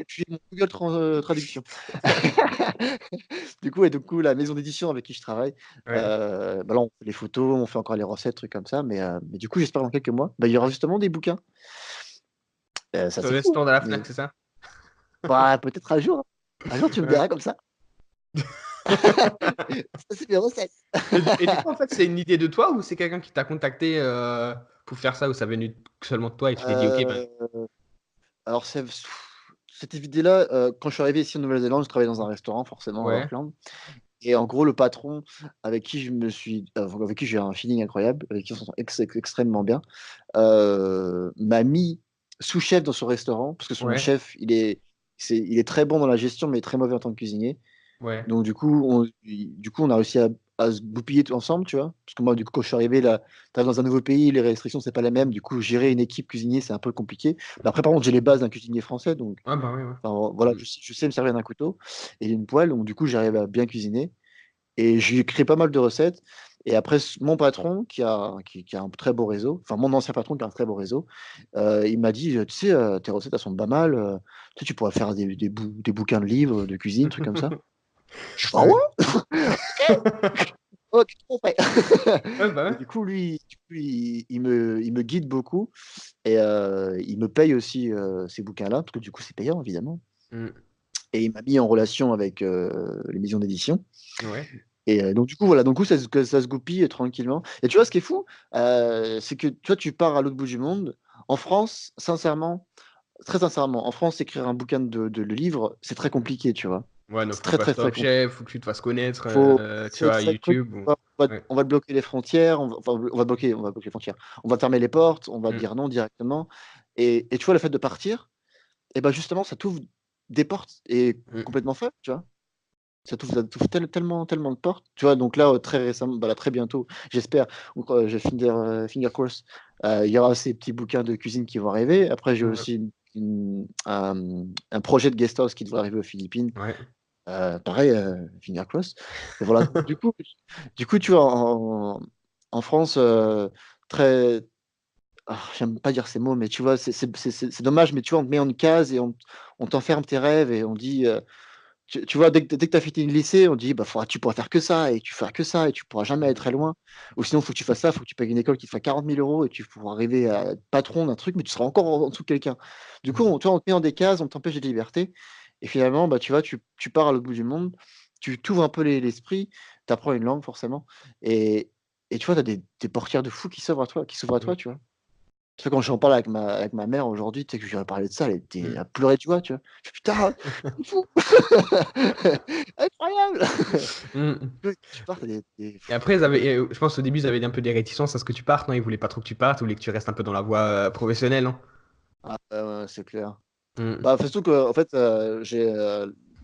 S2: Tu es mon Google Traduction. Du coup, la maison d'édition avec qui je travaille,
S1: ouais.
S2: bah là, on fait les photos, on fait encore les recettes, trucs comme ça, mais du coup, j'espère dans quelques mois, bah, il y aura justement des bouquins. Ça,
S1: Sur
S2: c'est
S1: le
S2: fou, hein,
S1: stand à la
S2: mais
S1: Fnac, c'est ça?
S2: bah, peut-être un jour, hein. Un jour, tu me
S1: Ouais.
S2: verras comme ça. Ça, c'est mes recettes.
S1: Et du coup, en fait, c'est une idée de toi ou c'est quelqu'un qui t'a contacté pour faire ça ou ça venu seulement de toi et tu t'es dit, ok, ben.
S2: Heu, alors cette idée-là, quand je suis arrivé ici en Nouvelle-Zélande, je travaillais dans un restaurant forcément à
S1: Ouais,
S2: Auckland et en gros le patron avec qui j'ai un feeling incroyable, avec qui on s'entend extrêmement bien, m'a mis sous-chef dans son restaurant parce que son
S1: ouais,
S2: chef, il est très bon dans la gestion mais très mauvais en tant que cuisinier.
S1: ouais.
S2: Donc du coup, on a réussi à se goupiller tous ensemble, tu vois? Parce que moi, du coup, quand je suis arrivé là, tu arrives dans un nouveau pays, les restrictions, c'est pas les mêmes. Du coup, gérer une équipe cuisinier, c'est un peu compliqué. Mais après, par contre, j'ai les bases d'un cuisinier français, donc
S1: Ah, bah oui, ouais.
S2: enfin, voilà,
S1: Mm.
S2: je sais me servir d'un couteau et d'une poêle, donc du coup, j'arrive à bien cuisiner et j'ai créé pas mal de recettes et après mon patron qui a un très beau réseau, enfin mon ancien patron qui a un très beau réseau, il m'a dit: «Tu sais, tes recettes, elles sont pas mal, tu sais, tu pourrais faire des bouquins de livres de cuisine, trucs comme ça». Je fais: «Ah
S1: Ouais.
S2: ouais? OK, OK, on fait».
S1: Ouais, bah
S2: Et
S1: ouais.
S2: du coup, il me guide beaucoup et il me paye aussi, ces bouquins-là, parce que du coup, c'est payant évidemment
S1: Mm.
S2: et il m'a mis en relation avec, les maisons d'édition
S1: Ouais.
S2: et donc du coup, voilà, donc ça se goupille, tranquillement et tu vois, ce qui est fou, c'est que toi, tu pars à l'autre bout du monde. En France, sincèrement, très sincèrement, en France, écrire un bouquin de livre, c'est très
S1: Mm.
S2: compliqué, tu vois?
S1: Ouais, donc
S2: C'est
S1: faut que tu
S2: très,
S1: fasses
S2: très, très
S1: Top
S2: compliqué.
S1: Chef, faut que tu te fasses connaître,
S2: Faut
S1: tu vois,
S2: c'est très
S1: YouTube. Ouais.
S2: on va te bloquer les frontières, on va bloquer les frontières. On va te fermer les portes, on va te
S1: Mm.
S2: dire non directement et tu vois, le fait de partir et ben justement, ça t'ouvre des portes et
S1: Mm.
S2: complètement folles, tu vois? tellement, tellement de portes. Tu vois, donc là, très récemment, bah là, très bientôt, j'espère, donc, j'ai Finger Cross, il y aura ces petits bouquins de cuisine qui vont arriver. Après, j'ai
S1: Ouais.
S2: aussi un projet de guest house qui devrait arriver aux Philippines.
S1: Ouais.
S2: Pareil, Finger Cross. Et voilà, du coup, tu vois, en France, très. J'aime pas dire ces mots, mais tu vois, c'est dommage, mais tu vois, on te met en une case et on t'enferme tes rêves et on dit. Tu vois, dès que tu as fini le lycée, on dit bah, tu pourras faire que ça et tu feras que ça et tu pourras jamais aller très loin. Ou sinon, il faut que tu fasses ça, il faut que tu payes une école qui te fera 40 000 euros et tu pourras arriver à être patron d'un truc, mais tu seras encore en dessous de quelqu'un. Du coup, tu vois, on te met dans des cases, on t'empêche de liberté. Et finalement, bah, tu vois, tu pars à l'autre bout du monde, tu t'ouvres un peu l'esprit, tu apprends une langue forcément. Et, et tu vois, tu as des portières de fou qui s'ouvrent à toi, tu vois. Tu sais, quand j'en parle avec ma mère aujourd'hui, tu sais que je lui ai parlé de ça, elle a pleuré de joie, tu vois. Je fais: «Putain, c'est fou! Incroyable!»
S1: Mm.
S2: Tu pars, tu des
S1: Et après, je pense au début, ils avaient un peu des réticences à ce que tu partes, non? Ils voulaient pas trop que tu partes, ils voulaient que tu restes un peu dans la voie professionnelle, non?
S2: ah ouais, ouais, c'est clair.
S1: Mm.
S2: Bah, surtout qu'en fait, j'ai,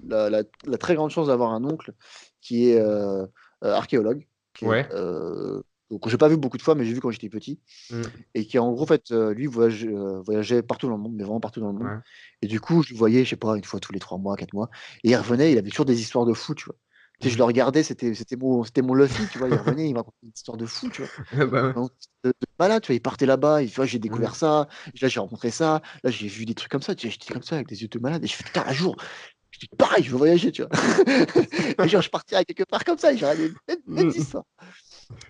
S2: la très grande chance d'avoir un oncle qui est, archéologue, qui est,
S1: Ouais.
S2: donc j'ai pas vu beaucoup de fois, mais j'ai vu quand j'étais petit
S1: Mm.
S2: et qui en gros, en fait, lui voyageait partout dans le monde, mais vraiment partout dans le monde
S1: Ouais.
S2: et du coup, je le voyais, je sais pas, une fois tous les 3 mois, 4 mois et il revenait, il avait toujours des histoires de fou, tu vois? Tu sais, je le
S1: Mm.
S2: regardais, c'était mon Luffy, tu vois? Il revenait, il me racontait une histoire de fou, tu vois?
S1: Bah ouais.
S2: Donc de malade, tu vois? Il partait là-bas, il fait: «Ouais, j'ai
S1: Mm.
S2: découvert ça, là, j'ai rencontré ça, là, j'ai vu des trucs comme ça», tu sais? J'étais comme ça avec des yeux de malade et je fais: «Putain, un jour, j'étais pareil, je veux voyager», tu vois? Et genre, je partirais quelque part comme ça et j'aurais les mêmes
S1: Mm.
S2: histoires.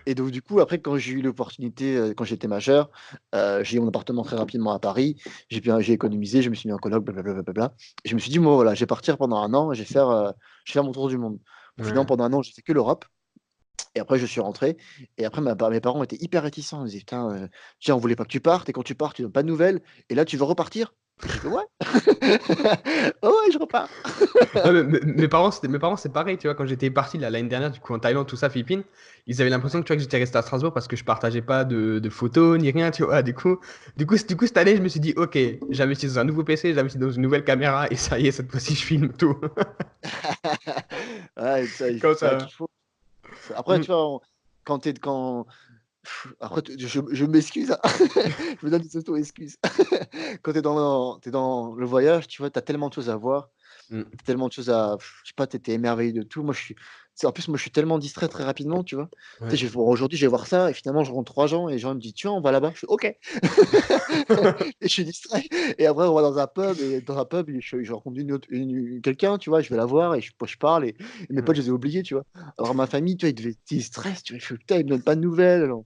S2: Et donc du coup, après, quand j'ai eu l'opportunité, quand j'étais majeur, j'ai eu mon appartement très rapidement à Paris. J'ai économisé, je me suis mis en coloc, blablabla, blablabla. Et je me suis dit: «Bon, voilà, je vais partir pendant un an et je vais faire mon tour du monde». Bon, finalement,
S1: Ouais.
S2: pendant un an, j'ai fait que l'Europe et après je suis rentré et après mes parents étaient hyper réticents. Ils disaient: «Putain, tiens, on voulait pas que tu partes et quand tu pars, tu donnes pas de nouvelles et là, tu veux repartir?» J'ai fait: «Ouais, ouais, ouais, je repars».
S1: Ouais, mes parents, c'est pareil, tu vois, quand j'étais parti là, l'année dernière, du coup, en Thaïlande, tout ça, Philippines, ils avaient l'impression que, tu vois, que j'étais resté à Strasbourg parce que je partageais pas de photos ni rien, tu vois. Du coup, cette année, je me suis dit, ok, j'investis dans un nouveau PC, j'investis dans une nouvelle caméra et ça y est, cette fois-ci, je filme tout.
S2: Ouais, ça,
S1: Comme
S2: c'est vrai
S1: ça.
S2: qu'il faut. Après,
S1: Mm.
S2: tu vois, quand après, je m'excuse, hein. Je me donne des auto-excuses. Quand tu es dans le voyage, tu vois, tu as tellement de choses à voir,
S1: Mm.
S2: tellement de choses à je sais pas, tu étais émerveillé de tout. Moi, en plus, moi, je suis tellement distrait très rapidement, tu vois? Tu
S1: Ouais.
S2: sais, aujourd'hui, je vais voir ça et finalement, je rencontre 3 gens et les gens ils me disent: «Tiens, on va là-bas». Je fais: «OK». Et je suis distrait et après, on va dans un pub et dans un pub, je rencontre quelqu'un, tu vois? Je vais la voir et je parle et mes potes,
S1: Mm.
S2: je les ai oubliés, tu vois? Alors ma famille, tu vois, ils stressent, tu vois? Je fais: «Putain, ils me donnent pas de nouvelles». Alors,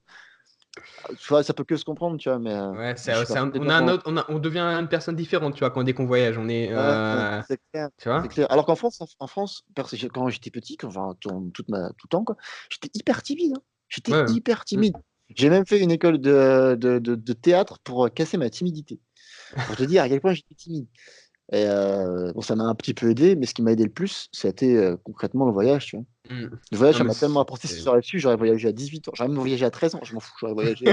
S2: tu vois, ça peut que se comprendre, tu vois?
S1: Ouais,
S2: Mais je suis
S1: on a un
S2: particulièrement.
S1: autre, on devient une personne différente, tu vois, quand dès qu'on voyage, on est,
S2: Ouais, c'est clair,
S1: tu
S2: c'est
S1: vois?
S2: clair. Alors qu'en France, en France, quand j'étais petit, enfin, tout le temps, quoi, j'étais hyper timide, hein. J'étais
S1: Ouais.
S2: hyper
S1: Mm.
S2: timide. J'ai même fait une école de théâtre pour, casser ma timidité. Pour te dire à quel point j'étais timide. Et bon, ça m'a un petit peu aidé, mais ce qui m'a aidé le plus, c'était, concrètement le voyage, tu vois?
S1: Mm.
S2: Le voyage,
S1: Non,
S2: ça
S1: mais
S2: m'a tellement apporté. Si j'aurais su, j'aurais voyagé à 18 ans. J'aurais même voyagé à 13 ans, je m'en fous. J'aurais voyagé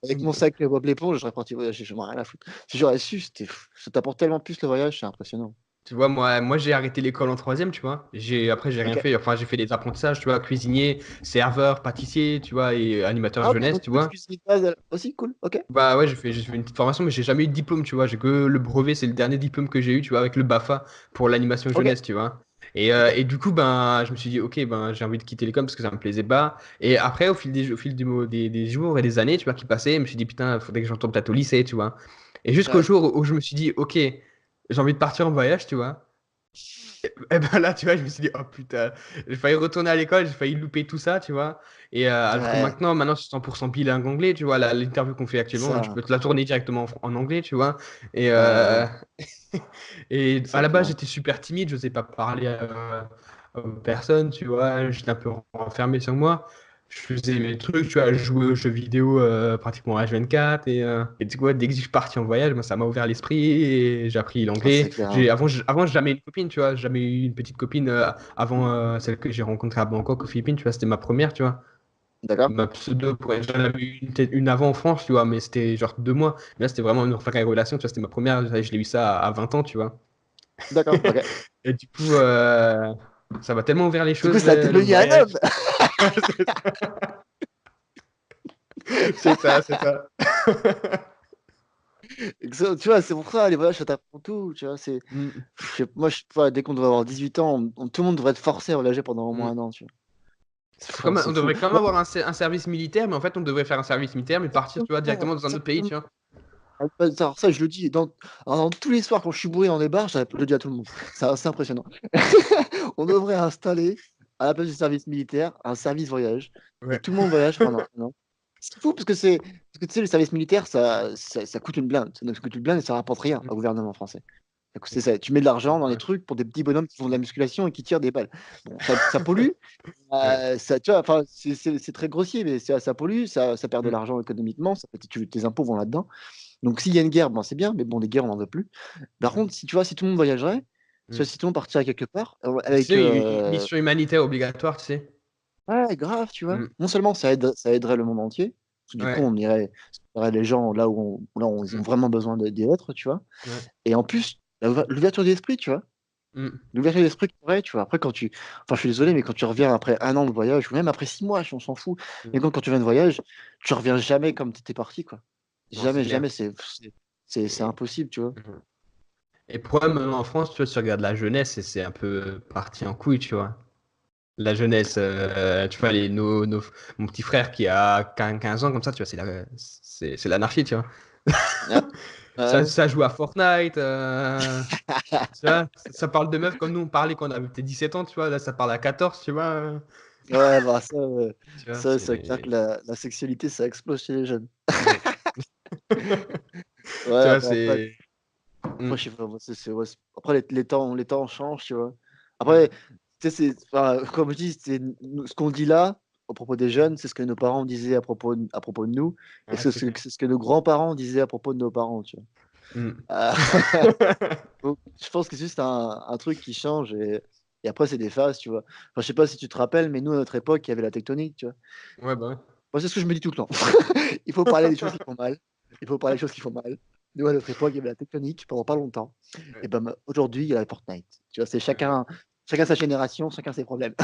S2: avec mon sac, Bob l'éponge, j'aurais parti voyager, j'en ai rien à foutre. Si j'aurais su, ça t'apporte tellement plus le voyage, c'est impressionnant.
S1: Tu vois, moi j'ai arrêté l'école en troisième, tu vois. Après, j'ai rien
S2: OK.
S1: fait. Enfin, j'ai fait des apprentissages, tu vois, cuisinier, serveur, pâtissier, tu vois, et animateur
S2: Ah OK,
S1: jeunesse,
S2: donc
S1: tu
S2: tu fais du
S1: vois.
S2: cuisine de base, aussi, cool, OK.
S1: Bah ouais, j'ai fait une petite formation, mais j'ai jamais eu de diplôme, tu vois. J'ai que le brevet, c'est le dernier diplôme que j'ai eu, tu vois, avec le BAFA pour l'animation
S2: OK,
S1: jeunesse, tu vois.
S2: OK.
S1: Et du coup, ben, je me suis dit, ok, ben, j'ai envie de quitter l'école parce que ça me plaisait pas. Et après, au fil des jours et des années, tu vois, qui passaient, je me suis dit, putain, faudrait que je retourne peut-être au lycée, tu vois. Et jusqu'au
S2: Ouais.
S1: jour où je me suis dit, ok, j'ai envie de partir en voyage, tu vois. Et ben là, tu vois, je me suis dit, oh putain, j'ai failli retourner à l'école, j'ai failli louper tout ça, tu vois. Alors que
S2: Ouais,
S1: maintenant, je suis 100% bilingue anglais, tu vois. L'interview qu'on fait actuellement, je
S2: ça,
S1: peux te la tourner directement en anglais, tu vois. Et,
S2: ouais, ouais, ouais,
S1: euh, et à
S2: c'est
S1: la base,
S2: clair.
S1: j'étais super timide, je n'osais pas parler aux personnes, tu vois. J'étais un peu renfermé sur moi. Je faisais mes trucs, tu vois, je jouais aux jeux vidéo pratiquement à H24. Et tu vois, dès que je suis parti en voyage, moi, ça m'a ouvert l'esprit et j'ai appris
S2: Ah, c'est
S1: l'anglais.
S2: clair.
S1: Avant, j'ai jamais eu une copine, tu vois. J'ai jamais eu une petite copine avant celle que j'ai rencontrée à Bangkok, aux Philippines, tu vois. C'était ma première, tu vois.
S2: D'accord,
S1: Ma pseudo, j'en avais eu peut-être une avant en France, tu vois, mais c'était genre 2 mois. Mais là, c'était vraiment une vraie relation, tu vois. C'était ma première, je l'ai eu ça à 20 ans, tu vois.
S2: d'accord, OK.
S1: Et du coup, Ça m'a tellement ouvert les
S2: Du coup,
S1: choses,
S2: ça a
S1: le
S2: devenu un
S1: voyage.
S2: homme.
S1: C'est ça, c'est ça.
S2: Tu vois, c'est pour ça, les voyages, ça t'apprend tout. Tu vois,
S1: Mm,
S2: moi, dès qu'on devrait avoir 18 ans, tout le monde devrait être forcé à voyager pendant au
S1: mm.
S2: moins un an. Tu vois.
S1: On
S2: C'est fou.
S1: devrait quand même
S2: Moi,
S1: avoir un service militaire, mais en fait, on devrait faire un service militaire, mais partir, tu vois,
S2: exactement,
S1: directement dans un autre pays, tu vois.
S2: Alors ça, je le dis alors, dans tous les soirs quand je suis bourré dans les bars, je le dis à tout le monde. C'est assez impressionnant. On devrait installer, à la place du service militaire, un service voyage. Et
S1: Ouais.
S2: tout le monde voyage pendant un an. C'est fou parce que tu sais, le service militaire, ça coûte une blinde. Ça coûte une blinde et ça rapporte rien
S1: Mm,
S2: au gouvernement français. C'est ça, tu mets de l'argent dans des
S1: ouais.
S2: trucs pour des petits bonhommes qui font de la musculation et qui tirent des balles. Bon, ça pollue,
S1: Ouais.
S2: tu vois, enfin, c'est très grossier, mais ça pollue, ça perd de
S1: Mm,
S2: l'argent économiquement, tes impôts vont là-dedans. Donc s'il y a une guerre, bon, c'est bien, mais bon, des guerres, on n'en veut plus. Par
S1: ouais.
S2: contre, si tu vois, si tout le monde voyagerait,
S1: Mm.
S2: si tout le monde partirait quelque part, avec
S1: Sinon, une mission humanitaire obligatoire, tu sais.
S2: ouais, grave, tu vois.
S1: Mm,
S2: Non seulement ça aiderait le monde entier, parce que du coup,
S1: ouais.
S2: on irait les gens là où ils ont
S1: Mm,
S2: vraiment besoin d'y être, tu vois.
S1: ouais.
S2: Et en plus, l'ouverture d'esprit, tu vois.
S1: Mm,
S2: L'ouverture d'esprit qu'il y aurait, tu vois. Après, enfin, je suis désolé, mais quand tu reviens après un an de voyage, ou même après 6 mois, on s'en fout.
S1: mm.
S2: Mais quand tu viens de voyage, tu reviens jamais comme tu étais parti, quoi.
S1: Non, c'est
S2: Jamais,
S1: clair.
S2: jamais, c'est
S1: Et,
S2: impossible, tu vois.
S1: mm. Et pour moi, maintenant en France, tu vois, tu regardes la jeunesse et c'est un peu parti en couille, tu vois. La jeunesse, tu vois, mon petit frère qui a 15 ans, comme ça, tu vois, c'est l'anarchie, tu vois.
S2: Ouais. Ouais.
S1: Ça joue à Fortnite, tu vois, ça parle de meufs comme nous on parlait quand on avait peut-être 17 ans, tu vois, là ça parle à 14, tu vois.
S2: Ouais, bah
S1: Tu vois,
S2: ça clair que la sexualité, ça explose chez les jeunes.
S1: Ouais.
S2: Ouais,
S1: Tu vois,
S2: après,
S1: c'est. Mm,
S2: je sais pas, moi, ouais, après les temps changent, tu vois.
S1: ouais,
S2: Après, tu sais, enfin, comme je dis, ce qu'on dit là, à propos des jeunes, c'est ce que nos parents disaient à propos de nous, et
S1: ouais, c'est clair.
S2: c'est ce que nos grands-parents disaient à propos de nos parents, tu vois.
S1: Mm.
S2: Euh, donc, je pense que c'est juste un truc qui change, et après, c'est des phases, tu vois. Enfin, je sais pas si tu te rappelles, mais nous, à notre époque, il y avait la tectonique, tu vois.
S1: Ouais, bah ouais.
S2: Moi, c'est ce que je me dis tout le temps. Il faut parler des choses qui font mal. Il faut parler des choses qui font mal. Nous, à notre époque, il y avait la tectonique pendant pas longtemps. Et
S1: Ouais.
S2: ben, aujourd'hui, il y a la Fortnite. Tu vois, c'est chacun sa génération, chacun ses problèmes.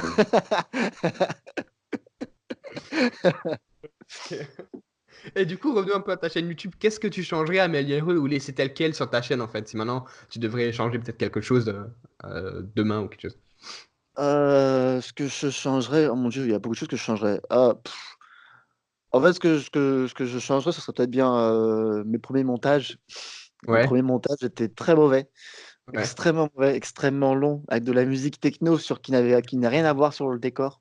S1: Et du coup, revenons un peu à ta chaîne YouTube. Qu'est-ce que tu changerais, améliorer ou laisser tel quel sur ta chaîne en fait? Si maintenant tu devrais changer peut-être quelque chose demain ou quelque chose.
S2: Ce que je changerais, oh mon Dieu, il y a beaucoup de choses que je changerais. En fait, ce que je changerais, ce serait peut-être bien mes premiers montages. Mes
S1: Ouais,
S2: premiers montages étaient très mauvais,
S1: ouais.
S2: extrêmement mauvais, extrêmement longs, avec de la musique techno qui n'a rien à voir sur le décor.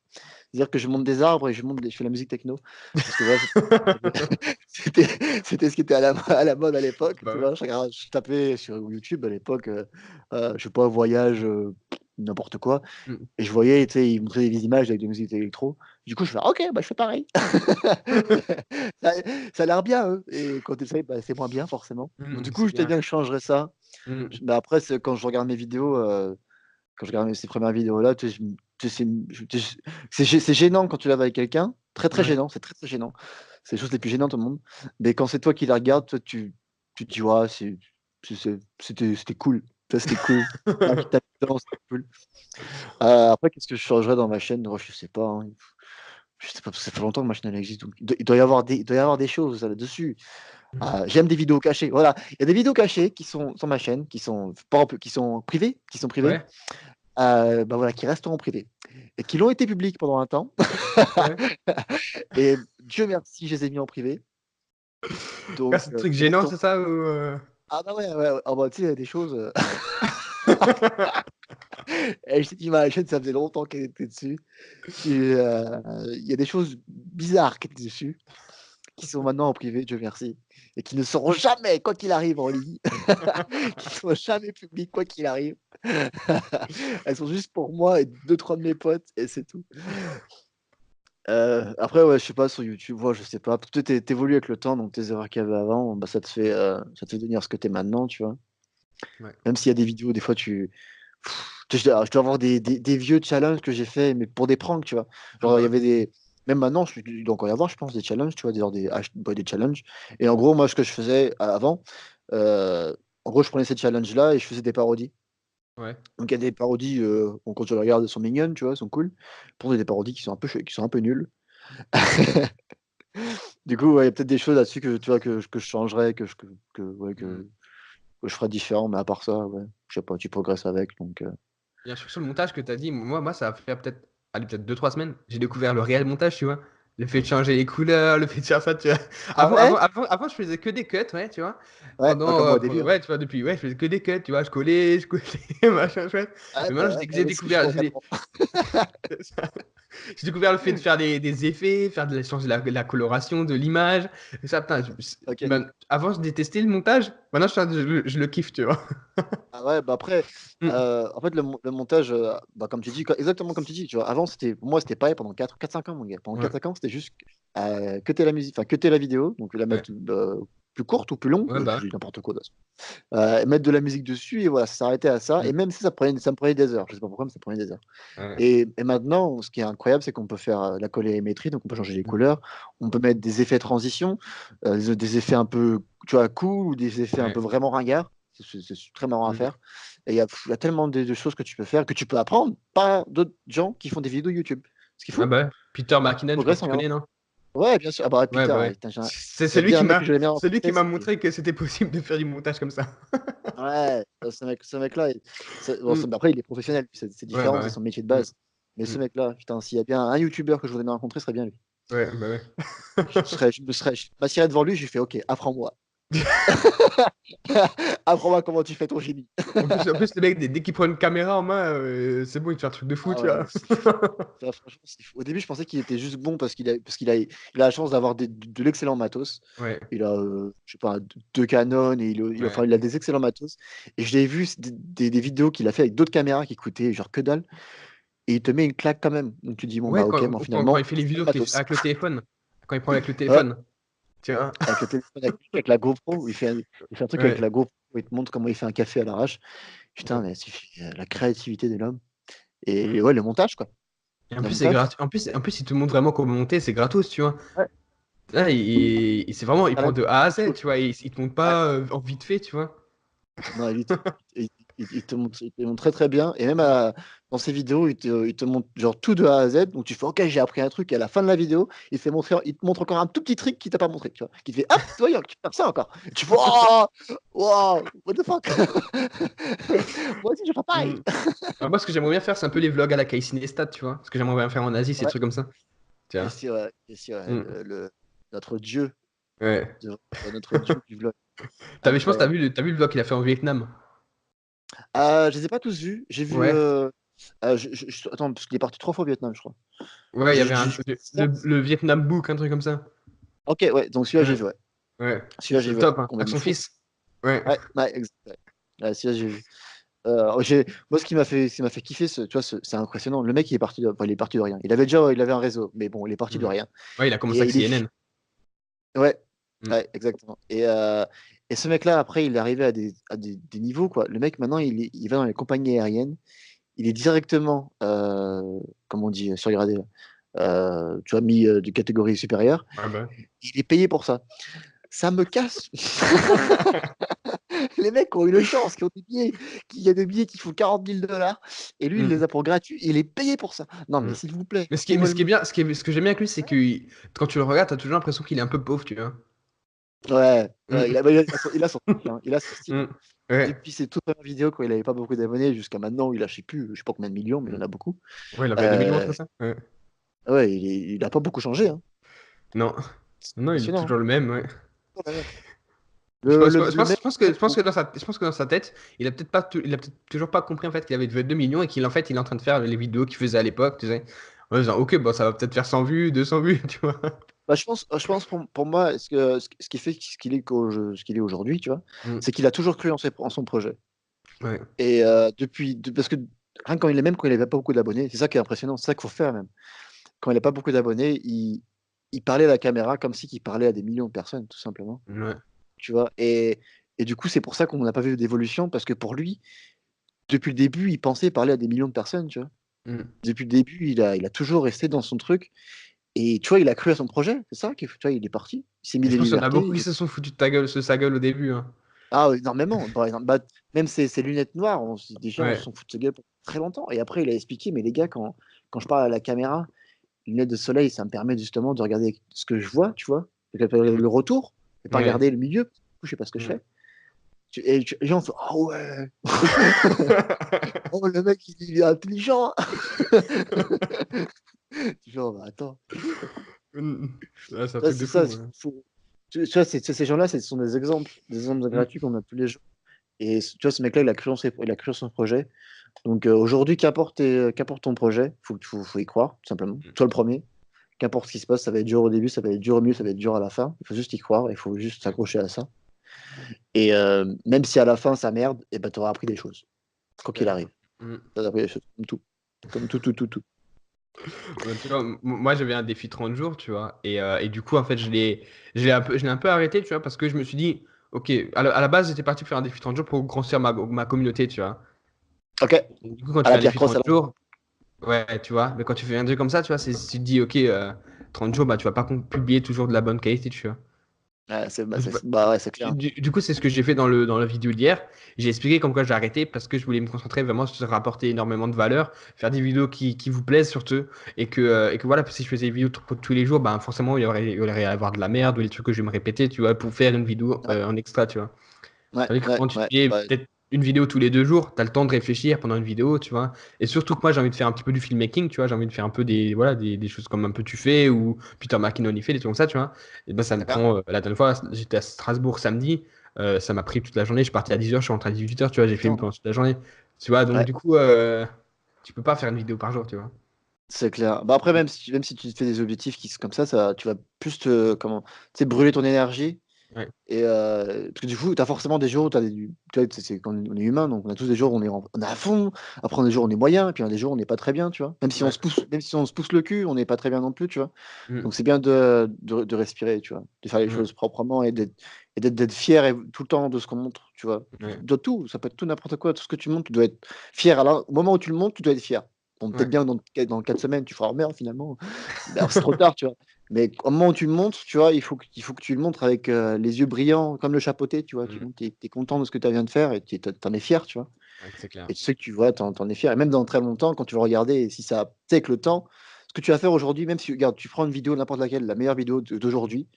S2: C'est-à-dire que je monte des arbres et je fais la musique techno. Parce que voilà, c'était c'était ce qui était à la mode à l'époque.
S1: Bah
S2: Tu
S1: ouais.
S2: vois, je tapais sur YouTube à l'époque, je sais pas, voyage, n'importe quoi.
S1: Mm.
S2: Et je voyais, tu sais, ils montraient des images avec des musiques électro. Du coup, je fais: «OK, bah, je fais pareil». Ça ça a l'air bien, et quand tu essayes, bah, c'est moins bien forcément. Donc
S1: Mm,
S2: du coup,
S1: c'est
S2: je sais
S1: clair.
S2: bien que je changerais ça.
S1: Mm.
S2: Mais après, c'est quand je regarde mes vidéos, quand je regarde ces premières vidéos-là, tu sais, tu sais, c'est gênant quand tu la vois avec quelqu'un, très, très
S1: Ouais.
S2: gênant, c'est très, très gênant. C'est les choses les plus gênantes au monde. Mais quand c'est toi qui la regardes, toi, tu te dis: «Ouais, c'était cool». Tu vois, c'était cool. Ah, tu tapes dedans, c'était cool. Après, qu'est-ce que je changerais dans ma chaîne? Oh, je sais pas, hein. Je sais pas, parce que ça fait longtemps que ma chaîne elle existe, donc il doit y avoir des choses là-dessus. J'aime des vidéos cachées, voilà. Il y a des vidéos cachées qui sont sur ma chaîne, qui sont pas en pu qui sont privées,
S1: Ouais.
S2: bah, voilà, qui resteront privées et qui l'ont été publiques pendant un temps
S1: Ouais.
S2: et Dieu merci, je les ai mis en privé,
S1: Ah,
S2: donc
S1: c'est un truc
S2: ils
S1: gênant,
S2: resteront
S1: c'est ça
S2: ah bah, ouais, ouais, ouais. Ah bah, tu sais, il y a des choses, et je t'ai dit ma chaîne, ça faisait longtemps qu'elle était dessus. Il y a des choses bizarres qui étaient dessus, qui sont maintenant en privé, Dieu merci, et qui ne seront jamais, quoi qu'il arrive, en ligne, qui ne seront jamais publiques, quoi qu'il arrive. Elles sont juste pour moi et deux trois de mes potes et c'est tout. Après, ouais, je sais pas, sur YouTube, ouais, je sais pas. Peut-être tu évolues avec le temps, donc tes erreurs qu'il y avait avant, bah, ça te fait devenir ce que tu es maintenant, tu vois?
S1: Ouais.
S2: Même s'il y a des vidéos, des fois, je dois avoir des vieux challenges que j'ai fait, mais pour des pranks, tu vois?
S1: Ah
S2: Genre, il y
S1: bah
S2: avait des même maintenant, il doit encore y avoir, je pense, des challenges, tu vois? Des challenges et en gros, moi, ce que je faisais avant, heu, en gros, je prenais ces challenges-là et je faisais des parodies.
S1: Ouais.
S2: Donc il y a des parodies, bon, quand tu les regardes, elles sont mignonnes, tu vois, elles sont cool. Par contre, il y a des parodies qui sont un peu nulles. Du coup, ouais, il y a peut-être des choses là-dessus que, tu vois, que je changerais, ouais,
S1: Mmh.
S2: que je ferais différent, mais à part ça, ouais, je sais pas, tu progresses avec, donc
S1: Bien sûr, sur le montage que tu as dit, moi, ça a fait peut-être, allez, peut-être 2-3 semaines, j'ai découvert le réel montage, tu vois. Le fait de changer les couleurs, le fait de faire ça, tu vois.
S2: Ah ouais?
S1: Avant, je faisais que des cuts, ouais, tu vois.
S2: Ouais, bah, comme moi au début, hein.
S1: Ouais, tu vois, depuis, ouais, je faisais que des cuts, tu vois. Je collais, machin, chouette.
S2: Ouais,
S1: Mais maintenant,
S2: bah, ouais,
S1: que
S2: bah,
S1: j'ai
S2: moi aussi, je
S1: découvert,
S2: cours 4 ans.
S1: j'ai découvert le fait de faire des effets, changer la coloration de l'image. Et ça, putain,
S2: OK.
S1: ben, avant, je détestais le montage. Maintenant, je le kiffe, tu vois.
S2: Ah ouais, bah, après,
S1: Mm.
S2: en fait, le montage, bah, comme tu dis, exactement comme tu dis, tu vois? Avant, pour moi, c'était pareil pendant 4-5 ans, mon gars. Pendant
S1: Ouais,
S2: 4-5 ans, c'était juste, cutter la musique, enfin, cutter la vidéo, donc la
S1: ouais,
S2: mettre, plus courte ou plus longue,
S1: ouais,
S2: je
S1: bah.
S2: dis n'importe quoi de toute façon. Mettre de la musique dessus et voilà, ça s'arrêtait à ça et
S1: Mm.
S2: même si ça me prenait des heures. Je sais pas pourquoi, mais ça me prenait des heures
S1: Ouais.
S2: et maintenant, ce qui est incroyable, c'est qu'on peut faire, la colorimétrie, donc on peut changer les
S1: Mm.
S2: couleurs, on peut mettre des effets transition, des effets un peu, tu vois, cool ou des effets un
S1: Ouais.
S2: peu vraiment ringards. C'est très marrant à
S1: Mm.
S2: faire et il y a tellement de choses que tu peux faire, que tu peux apprendre par d'autres gens qui font des vidéos YouTube. Ce qu'il
S1: Ah
S2: faut,
S1: bah ouais. Peter
S2: tu
S1: McKinnon, je crois que
S2: progresses en
S1: tu
S2: regardant.
S1: connais, non?
S2: Ouais, bien sûr. Ah bah, ouais,
S1: Ouais,
S2: Peter,
S1: bah
S2: ouais,
S1: ouais.
S2: putain,
S1: C'est
S2: s'il y a bien un mec que j'aimais bien
S1: celui qui
S2: rencontrer,
S1: m'a
S2: c'était
S1: montré que c'était possible de faire du montage comme ça.
S2: ouais, ce mec-là, bon,
S1: Mm.
S2: après, il est professionnel, c'est
S1: Ouais,
S2: différent,
S1: bah
S2: c'est
S1: ouais.
S2: son métier de
S1: Mm.
S2: base. Mais
S1: Mm.
S2: ce mec-là, putain, s'il y a bien un youtubeur que je voudrais bien rencontrer, ce serait bien lui.
S1: Ouais, bah ouais.
S2: Je m'assierais devant lui, je lui fais: «OK, apprends-moi. Apprends-moi comment tu fais ton génie».
S1: En plus, le mec, dès qu'il prend une caméra en main, c'est bon, il te fait un truc de fou,
S2: Ah
S1: tu
S2: ouais,
S1: vois.
S2: c'est fou. Ça, franchement, c'est fou. Au début, je pensais qu'il était juste bon parce qu'il a la chance d'avoir de l'excellent matos.
S1: Ouais,
S2: Il a, je sais pas, 2 Canon et
S1: ouais.
S2: enfin, il a des excellents matos et je l'ai vu, c'est des vidéos qu'il a fait avec d'autres caméras qui coûtaient genre que dalle et il te met une claque quand même. Donc tu dis: «Bon,
S1: Ouais,
S2: bah, OK, bon,
S1: quand
S2: finalement,
S1: il fait les
S2: c'est pas le
S1: vidéos
S2: matos».
S1: avec le téléphone. Quand il prend avec le
S2: Ouais,
S1: téléphone, tu vois.
S2: avec le téléphone, avec la GoPro, il fait un truc avec
S1: Ouais.
S2: la GoPro, il te montre comment il fait un café à l'arrache. Putain,
S1: Ouais.
S2: mais suffit, la créativité de l'homme
S1: Mm.
S2: et ouais, le montage, quoi.
S1: Et en
S2: Le
S1: plus, c'est
S2: montage,
S1: gratuit. En plus, il te montre vraiment comment monter, c'est gratos, tu vois.
S2: ouais,
S1: Là, c'est vraiment, il
S2: tu as
S1: prend de A à Z,
S2: l'impression
S1: tu vois. Il te montre
S2: ouais.
S1: pas en vite fait, tu vois.
S2: Non, il te montre très, très bien et même dans ses vidéos, il te montre genre tout de A à Z, donc tu fais: «OK, j'ai appris un truc» et à la fin de la vidéo, il te montre encore un tout petit trick qu'il t'a pas montré, tu vois? Qui te fait: «Hop, tu vois, tu peux faire ça encore». Et tu fais: «Oh! Waouh! What the fuck?» Moi aussi, je vais faire pareil.
S1: Mm. Ah, moi, ce que j'aimerais bien faire, c'est un peu les vlogs à la Casey Neistat, tu vois. Ce que j'aimerais bien faire en Asie, c'est des
S2: Ouais,
S1: trucs comme ça. Tu vois.
S2: Casey, ouais,
S1: Mm.
S2: notre dieu
S1: Ouais.
S2: notre dieu du vlog.
S1: Je pense que
S2: Incroyable.
S1: t'as vu le vlog qu'il a fait en Vietnam.
S2: Je les ai pas tous vus. J'ai vu,
S1: Ouais.
S2: attends, parce qu'il est parti 3 fois au Vietnam, je crois.
S1: Ouais, il y avait
S2: J'ai vu
S1: le Vietnam Book, un truc comme ça.
S2: OK, ouais, donc celui-là, j'ai
S1: Ouais.
S2: vu, ouais.
S1: Ouais.
S2: Celui-là, j'ai
S1: C'est
S2: vu, ouais,
S1: top, hein. Avec
S2: complètement
S1: son
S2: fou.
S1: fils. Ouais.
S2: Ouais, ouais, exact, ouais. Ouais, celui-là, j'ai vu. Moi, ce qui m'a fait kiffer, tu vois, c'est impressionnant. Le mec, il est parti de rien. Il avait un réseau, mais bon, il est parti de
S1: Mm.
S2: rien
S1: Ouais, il a commencé
S2: et
S1: avec
S2: il est fi
S1: CNN.
S2: ouais,
S1: Mm.
S2: ouais, exactement et ce mec-là, après, il est arrivé à des niveaux, quoi. Le mec, maintenant, il va dans les compagnies aériennes. Il est directement, comment on dit? Surgradé, là, tu vois, mis, de catégorie supérieure.
S1: Ouais, bah.
S2: Il est payé pour ça. Ça me casse. Les mecs ont eu une chance, qui ont des billets, il y a des billets qui font 40 000 $ et lui, il les
S1: Mm.
S2: a pour gratuit, il est payé pour ça. Non, mais
S1: Mm.
S2: s'il vous plaît,
S1: Mais
S2: payez-moi
S1: ce qui est bien, ce que j'aime bien avec lui, c'est que quand tu le regardes, t'as toujours l'impression qu'il est un peu pauvre, tu vois.
S2: ouais, ouais,
S1: Mm.
S2: il a son style, hein, il a son style, hein.
S1: Mm. Ouais.
S2: Depuis ses toutes premières vidéos quand il avait pas beaucoup d'abonnés jusqu'à maintenant où il a je sais pas combien de millions, mais il
S1: Mm.
S2: en a beaucoup.
S1: Ouais, il a fait 2 millions,
S2: Heu,
S1: c'est ça? Ouais.
S2: ouais, il a pas beaucoup changé, hein.
S1: Non.
S2: C'est
S1: Non, il est
S2: impressionnant,
S1: toujours le même, ouais.
S2: hein. Le mec
S1: Je pense que dans sa tête, il a peut-être toujours pas compris en fait qu'il avait 2 millions et qu'il en fait il est en train de faire les vidéos qu'il faisait à l'époque, tu sais. Ouais, genre, ok, bon, ça va peut-être faire 100 vues, 200 vues, tu vois.
S2: bah, je pense pour moi, ce qui fait ce qu'il est aujourd'hui, tu vois?
S1: Mm.
S2: C'est qu'il a toujours cru en son projet
S1: Ouais.
S2: et parce que rien même quand il avait pas beaucoup d'abonnés, c'est ça qui est impressionnant, c'est ça qu'il faut faire même. Quand il a pas beaucoup d'abonnés, il parlait à la caméra comme si qu'il parlait à des millions de personnes, tout simplement,
S1: Ouais.
S2: tu vois? Et du coup, c'est pour ça qu'on n'a pas vu d'évolution parce que pour lui, depuis le début, il pensait parler à des millions de personnes, tu vois?
S1: Mm.
S2: Depuis le début, il a toujours resté dans son truc et tu vois, il a cru à son projet, c'est ça qui tu vois, il est parti, il s'est mis
S1: Et je
S2: des
S1: pense qu'il y en a beaucoup
S2: libertés
S1: qui
S2: et
S1: se sont foutus de ta gueule, de sa gueule au début, hein.
S2: Ah, énormément. Par exemple, bah, même ces lunettes noires, déjà, on
S1: Ouais,
S2: s'en fout de ce gars pour très longtemps. Et après, il a expliqué, mais les gars, quand je parle à la caméra, les lunettes de soleil, ça me permet justement de regarder ce que je vois, tu vois,
S1: mm,
S2: le retour, et pas
S1: ouais,
S2: regarder le milieu. Du coup, je sais pas ce que je
S1: mm.
S2: fais. Les gens font, ah ouais, oh le mec, il est intelligent. Genre, bah, attends.
S1: Mm. Ouais, c'est un
S2: Ça,
S1: truc de
S2: c'est
S1: fou.
S2: ça.
S1: Ouais.
S2: Tu vois, ces gens-là, ce sont des exemples
S1: Mm.
S2: gratuits qu'on a tous les jours. Et tu vois, ce mec-là, il a cru en son projet. Donc aujourd'hui, qu'importe ton projet, faut y croire, tout simplement. Toi le premier. Qu'importe ce qui se passe, ça va être dur au début, ça va être dur au milieu, ça va être dur à la fin. Il faut juste y croire, il faut juste s'accrocher à ça. Et même si à la fin ça merde, et ben, tu auras appris des choses, quoi qu'il
S1: Ouais.
S2: arrive.
S1: Mm.
S2: Tu appris des choses, comme tout. Comme tout, tout, tout, tout.
S1: Ouais, tu vois, moi j'avais un défi 30 jours, tu vois, et du coup, en fait, je l'ai un peu arrêté, tu vois, parce que je me suis dit, ok, à la base, j'étais parti faire un défi 30 jours pour grossir ma communauté, tu vois.
S2: Ok,
S1: Du coup, quand tu
S2: à
S1: fais
S2: la
S1: un
S2: pierre
S1: défi
S2: crosse,
S1: 30
S2: à la...
S1: jours, ouais, tu vois, mais quand tu fais un truc comme ça, tu vois, tu te dis, ok, 30 jours, bah, tu vas pas publier toujours de la bonne qualité, tu vois.
S2: Ouais,
S1: Donc,
S2: bah ouais, c'est clair.
S1: du coup, c'est ce que j'ai fait dans la vidéo d'hier. J'ai expliqué comme quoi j'ai arrêté parce que je voulais me concentrer vraiment sur rapporter énormément de valeur, faire des vidéos qui vous plaisent surtout, et que voilà, si je faisais des vidéos tous les jours, ben forcément, il y aurait à avoir de la merde ou des trucs que je vais me répéter, tu vois, pour faire une vidéo
S2: Ouais,
S1: en extra, tu vois.
S2: ouais,
S1: Tandis que
S2: ouais,
S1: quand tu
S2: ouais.
S1: fais
S2: Bah,
S1: peut-être une vidéo tous les 2 jours, tu as le temps de réfléchir pendant une vidéo, tu vois. Et surtout que moi, j'ai envie de faire un petit peu du filmmaking, tu vois. J'ai envie de faire un peu voilà, des choses comme un peu tu fais ou Peter McKinnon y fait, des trucs comme ça, tu vois. Et ben, ça me
S2: d'accord.
S1: prend. La dernière fois, j'étais à Strasbourg samedi. Ça m'a pris toute la journée. Je suis parti à 10h, je suis rentré à 18h, tu vois. J'ai filmé
S2: Attends.
S1: pendant toute la journée. Tu vois, donc
S2: Ouais,
S1: du coup, tu peux pas faire une vidéo par jour, tu vois.
S2: c'est clair. Bah après, même si tu te fais des objectifs qui sont comme ça, tu vas plus comment, tu sais, brûler ton énergie.
S1: Ouais.
S2: Et parce que du coup, tu as forcément des jours où tu as tu vois, c'est quand on est humain, donc on a tous des jours où on est à fond, après on a des jours où on est moyen, et puis on a des jours où on n'est pas très bien, tu vois?
S1: Ouais.
S2: Même si on se pousse le cul, on n'est pas très bien non plus, tu vois?
S1: Mm,
S2: Donc c'est bien de respirer, tu vois? De faire les
S1: mm,
S2: choses proprement et d'être fier tout le temps de ce qu'on montre, tu vois?
S1: ouais.
S2: De tout, ça peut être tout n'importe quoi, tout ce que tu montres, tu dois être fier. Alors, au moment où tu le montres, tu dois être fier. Bon, peut-être
S1: Ouais.
S2: bien dans 4 semaines, tu feras: «Oh merde, finalement, bah, c'est trop tard», tu vois? Mais au moment où tu le montres, tu vois, il faut que tu le montres avec, les yeux brillants comme le chapeauté, tu vois? Tu
S1: Mm,
S2: montres, tu es content de ce que tu viens de faire et tu en es fier, tu vois?
S1: ouais, c'est clair.
S2: Et tu sais que tu vois, tu en es fier et même dans très longtemps, quand tu vas regarder et si ça tu sais, avec le temps, ce que tu vas faire aujourd'hui, même si regarde, tu prends une vidéo, n'importe laquelle, la meilleure vidéo d'aujourd'hui,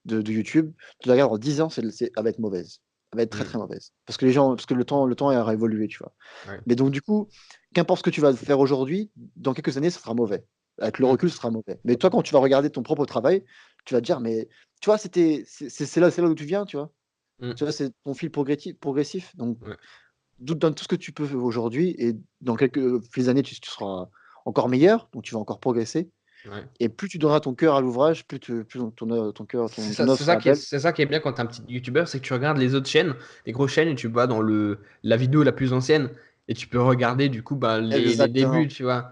S2: de YouTube, tu la regardes dans 10 ans, elle va être mauvaise. Elle va être très,
S1: Mm,
S2: très mauvaise. Parce que le temps aura évolué, tu vois?
S1: ouais.
S2: Mais donc du coup, qu'importe ce que tu vas faire aujourd'hui, dans quelques années, ça sera mauvais. Avec le
S1: Mm,
S2: recul, ce sera mauvais. Mais toi, quand tu vas regarder ton propre travail, tu vas te dire: «Mais tu vois, c'est là où tu viens», tu vois?
S1: mm,
S2: Tu vois, c'est ton fil progressif. Donc
S1: ouais.
S2: donne tout ce que tu peux aujourd'hui et dans quelques années, tu seras encore meilleur, donc tu vas encore progresser
S1: Ouais.
S2: et plus tu donneras ton cœur à l'ouvrage, plus ton cœur,
S1: C'est
S2: ton
S1: ça,
S2: œuvre
S1: c'est ça
S2: sera
S1: qui est,
S2: belle.
S1: c'est ça qui est bien quand t'es un petit youtubeur, c'est que tu regardes les autres chaînes, les grosses chaînes, et tu vas dans la vidéo la plus ancienne, et tu peux regarder du coup bah, les débuts,
S2: Exactement,
S1: tu vois.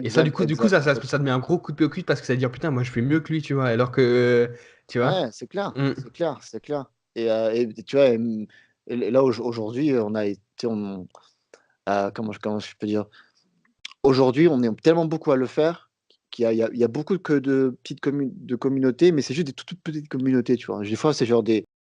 S1: Et ça, du
S2: exact,
S1: coup,
S2: exact,
S1: ça te met un gros coup de pied au cul parce que ça veut dire putain, moi je fais mieux que lui, tu vois. Alors que, tu vois.
S2: ouais, c'est clair,
S1: Mm.
S2: c'est clair, c'est clair et tu vois, et là aujourd'hui, on a été comment je peux dire? Aujourd'hui, on est tellement beaucoup à le faire qu'il y a beaucoup que de petites communautés, mais c'est juste des toutes petites communautés, tu vois? Des fois, c'est genre des